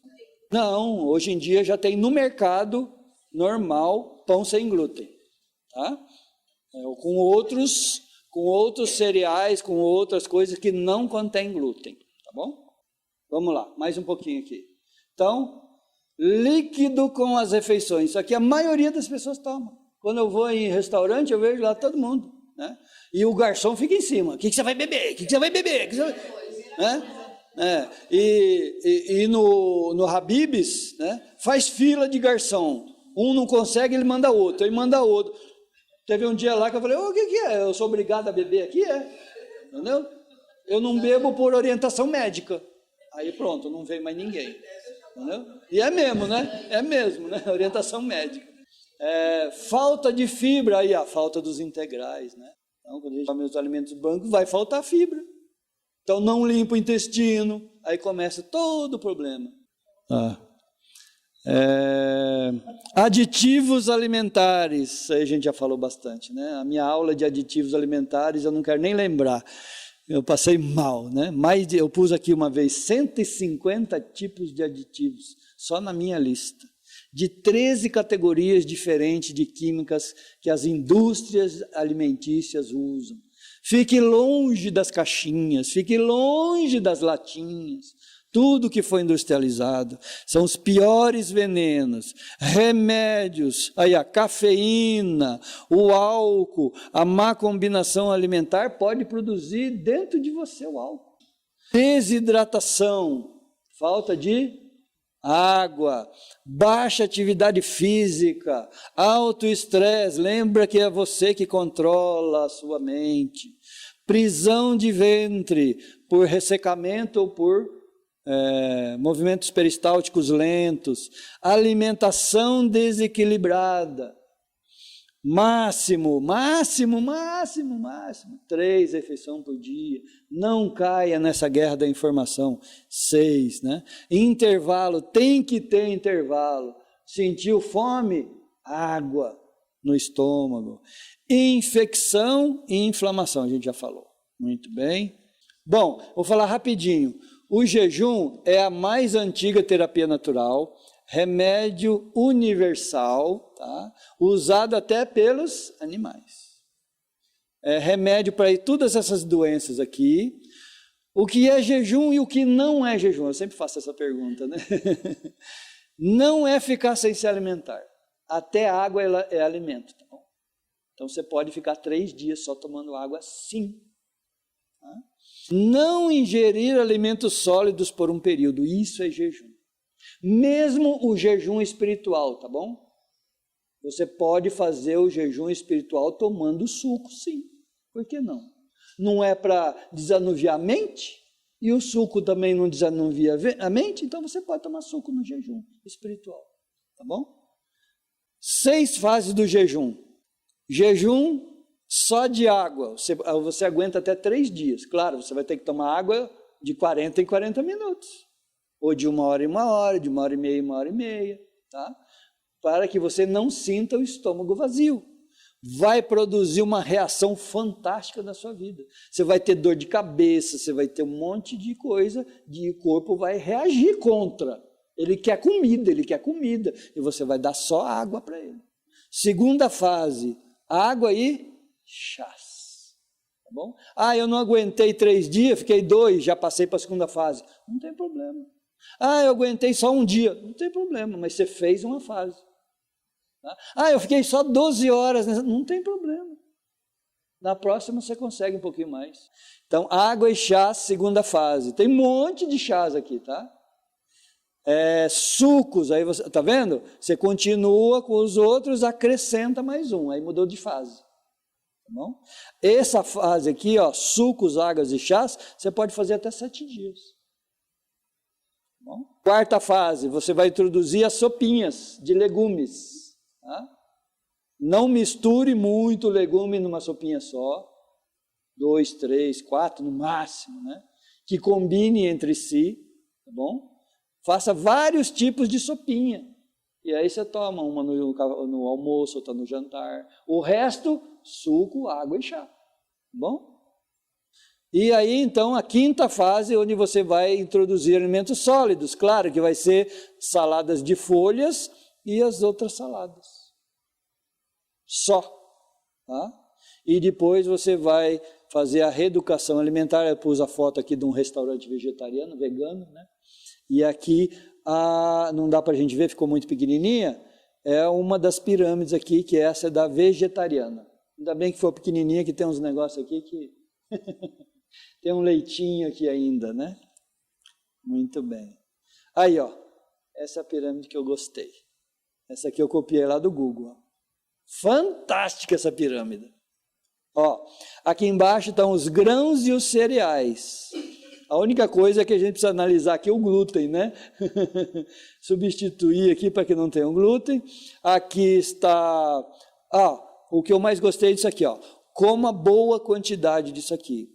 Não, hoje em dia já tem no mercado normal pão sem glúten, tá? Com outros cereais, com outras coisas que não contêm glúten, tá bom? Vamos lá, mais um pouquinho aqui. Então, líquido com as refeições. Isso aqui a maioria das pessoas toma. Quando eu vou em restaurante, eu vejo lá todo mundo, né? E o garçom fica em cima. O que você vai beber? O que você vai beber? E no Habib's, né, faz fila de garçom. Um não consegue, ele manda outro. Aí manda outro. Teve um dia lá que eu falei, o que é? Eu sou obrigado a beber aqui? Entendeu? Eu não bebo por orientação médica. Aí pronto, não vem mais ninguém. Entendeu? E é mesmo, né? É mesmo, né? Orientação médica. Falta de fibra, aí a falta dos integrais, né? Então, quando a gente come os alimentos brancos, vai faltar fibra. Então, não limpa o intestino, aí começa todo o problema. Aditivos alimentares, aí a gente já falou bastante, né? A minha aula de aditivos alimentares, eu não quero nem lembrar. Eu passei mal, né? Eu pus aqui uma vez 150 tipos de aditivos, só na minha lista, de 13 categorias diferentes de químicas que as indústrias alimentícias usam. Fique longe das caixinhas, fique longe das latinhas. Tudo que foi industrializado são os piores venenos, remédios, aí a cafeína, o álcool, a má combinação alimentar pode produzir dentro de você o álcool. Desidratação, falta de água, baixa atividade física, alto estresse, lembra que é você que controla a sua mente. Prisão de ventre por ressecamento ou por movimentos peristálticos lentos, alimentação desequilibrada, máximo 3 refeições por dia, não caia nessa guerra da informação, 6, né? Intervalo, tem que ter intervalo, sentiu fome? Água no estômago, infecção e inflamação, a gente já falou, muito bem. Bom, vou falar rapidinho. O jejum é a mais antiga terapia natural, remédio universal, tá? Usado até pelos animais. É remédio para todas essas doenças aqui. O que é jejum e o que não é jejum? Eu sempre faço essa pergunta, né? Não é ficar sem se alimentar. Até água é alimento, tá bom? Então você pode ficar 3 dias só tomando água, sim. Tá? Não ingerir alimentos sólidos por um período, isso é jejum. Mesmo o jejum espiritual, tá bom? Você pode fazer o jejum espiritual tomando suco, sim. Por que não? Não é para desanuviar a mente? E o suco também não desanuvia a mente? Então você pode tomar suco no jejum espiritual, tá bom? 6 fases do jejum. Jejum só de água, você aguenta até 3 dias. Claro, você vai ter que tomar água de 40 em 40 minutos. Ou de 1 hora em 1 hora, de 1 hora e meia em 1 hora e meia. Tá? Para que você não sinta o estômago vazio. Vai produzir uma reação fantástica na sua vida. Você vai ter dor de cabeça, você vai ter um monte de coisa, e o corpo vai reagir contra. Ele quer comida. E você vai dar só água para ele. Segunda fase, água e chás, tá bom? Eu não aguentei 3 dias, fiquei 2, já passei para a segunda fase. Não tem problema. Eu aguentei só 1 dia. Não tem problema, mas você fez uma fase. Tá? Eu fiquei só 12 horas. Não tem problema. Na próxima você consegue um pouquinho mais. Então, água e chás, segunda fase. Tem um monte de chás aqui, tá? Sucos, aí você, tá vendo? Você continua com os outros, acrescenta mais um, aí mudou de fase. Tá bom? Essa fase aqui, ó, sucos, águas e chás, você pode fazer até 7 dias. Tá Bom, quarta fase, você vai introduzir as sopinhas de legumes. Tá? Não misture muito legume numa sopinha só. 2, 3, 4 no máximo, né? Que combine entre si, tá bom? Faça vários tipos de sopinha. E aí você toma uma no almoço, outra no jantar. O resto, suco, água e chá. Tá bom? E aí, então, a quinta fase, onde você vai introduzir alimentos sólidos. Claro que vai ser saladas de folhas e as outras saladas. Só. Tá? E depois você vai fazer a reeducação alimentar. Eu pus a foto aqui de um restaurante vegetariano, vegano, né? E aqui, não dá para a gente ver, ficou muito pequenininha, é uma das pirâmides aqui, que essa é da vegetariana. Ainda bem que foi pequenininha, que tem uns negócios aqui que... tem um leitinho aqui ainda, né? Muito bem. Aí, ó, essa é a pirâmide que eu gostei. Essa aqui eu copiei lá do Google. Ó. Fantástica essa pirâmide. Ó, aqui embaixo estão os grãos e os cereais. A única coisa é que a gente precisa analisar aqui é o glúten, né? Substituir aqui para que não tenha um glúten. Aqui está... o que eu mais gostei disso aqui, ó. Coma boa quantidade disso aqui.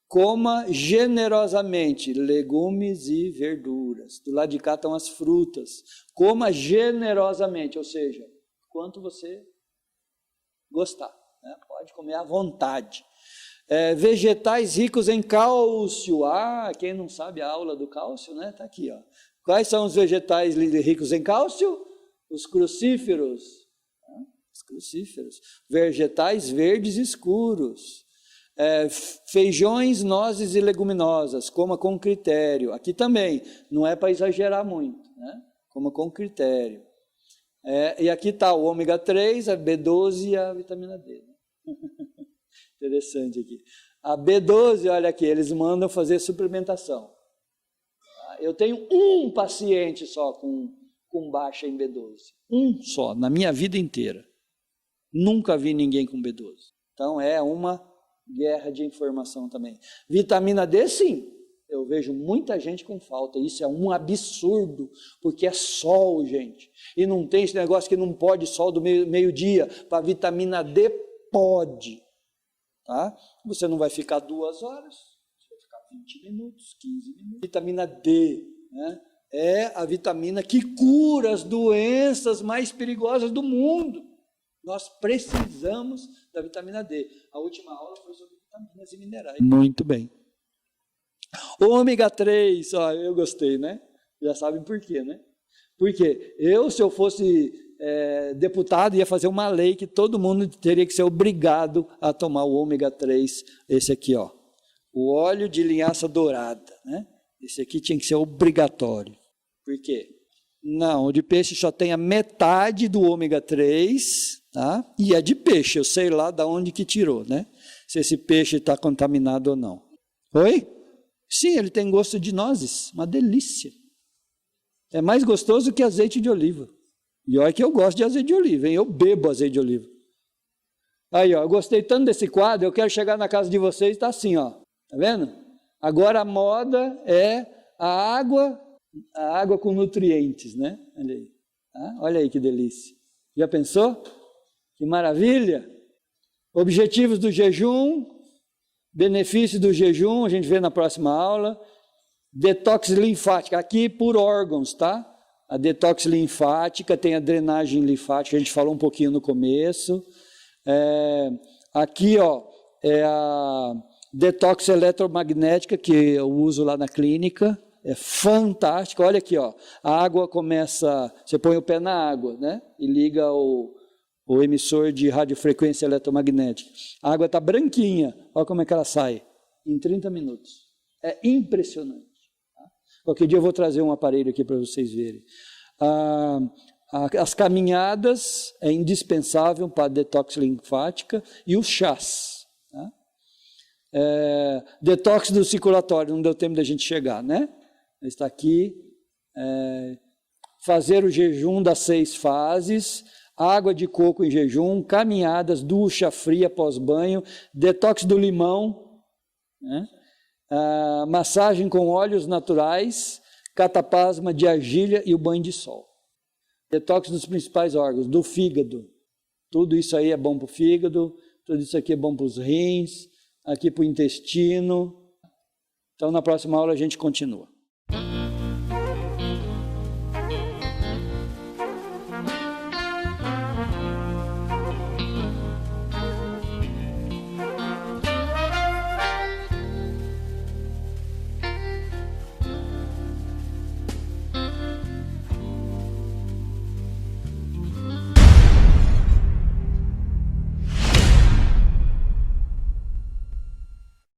Coma generosamente legumes e verduras. Do lado de cá estão as frutas. Coma generosamente, ou seja, quanto você gostar. Né? Pode comer à vontade. Vegetais ricos em cálcio. Quem não sabe a aula do cálcio, né? Está aqui, ó. Quais são os vegetais ricos em cálcio? Os crucíferos. Os crucíferos. Vegetais verdes escuros. Feijões, nozes e leguminosas. Coma com critério. Aqui também, não é para exagerar muito, né? Coma com critério. E aqui está o ômega 3, a B12 e a vitamina D. Né? Interessante aqui. A B12, olha aqui, eles mandam fazer suplementação. Eu tenho um paciente só com baixa em B12. Um só, na minha vida inteira. Nunca vi ninguém com B12. Então é uma guerra de informação também. Vitamina D, sim. Eu vejo muita gente com falta. Isso é um absurdo, porque é sol, gente. E não tem esse negócio que não pode sol do meio-dia. Para vitamina D, pode. Tá? Você não vai ficar 2 horas, você vai ficar 20 minutos, 15 minutos. Vitamina D, né? É a vitamina que cura as doenças mais perigosas do mundo. Nós precisamos da vitamina D. A última aula foi sobre vitaminas e minerais. Muito bem. Ômega 3, eu gostei, né? Já sabem por quê, né? Porque se eu fosse deputado, ia fazer uma lei que todo mundo teria que ser obrigado a tomar o ômega 3, esse aqui, ó. O óleo de linhaça dourada, né? Esse aqui tinha que ser obrigatório. Por quê? Não, o de peixe só tem a metade do ômega 3, tá? E é de peixe, eu sei lá de onde que tirou, né? Se esse peixe está contaminado ou não. Oi? Sim, ele tem gosto de nozes, uma delícia. É mais gostoso que azeite de oliva. E olha que eu gosto de azeite de oliva, hein? Eu bebo azeite de oliva. Aí, ó, eu gostei tanto desse quadro, eu quero chegar na casa de vocês, está assim, ó. Tá vendo? Agora a moda é a água com nutrientes, né? Olha aí. Tá? Olha aí que delícia. Já pensou? Que maravilha! Objetivos do jejum, benefícios do jejum, a gente vê na próxima aula. Detox linfática, aqui por órgãos, tá? A detox linfática, tem a drenagem linfática, a gente falou um pouquinho no começo. Aqui, ó, é a detox eletromagnética, que eu uso lá na clínica. É fantástico. Olha aqui, ó. A água começa, você põe o pé na água, né? E liga o emissor de radiofrequência eletromagnética. A água está branquinha. Olha como é que ela sai. Em 30 minutos. É impressionante. Qualquer dia eu vou trazer um aparelho aqui para vocês verem. As caminhadas é indispensável para a detox linfática e os chás. Tá? Detox do circulatório, não deu tempo da gente chegar, né? Está aqui. Fazer o jejum das 6 fases, água de coco em jejum, caminhadas, ducha fria pós-banho, detox do limão, né? Massagem com óleos naturais, cataplasma de argila e o banho de sol. Detox dos principais órgãos, do fígado. Tudo isso aí é bom para o fígado, tudo isso aqui é bom para os rins, aqui para o intestino. Então, na próxima aula a gente continua.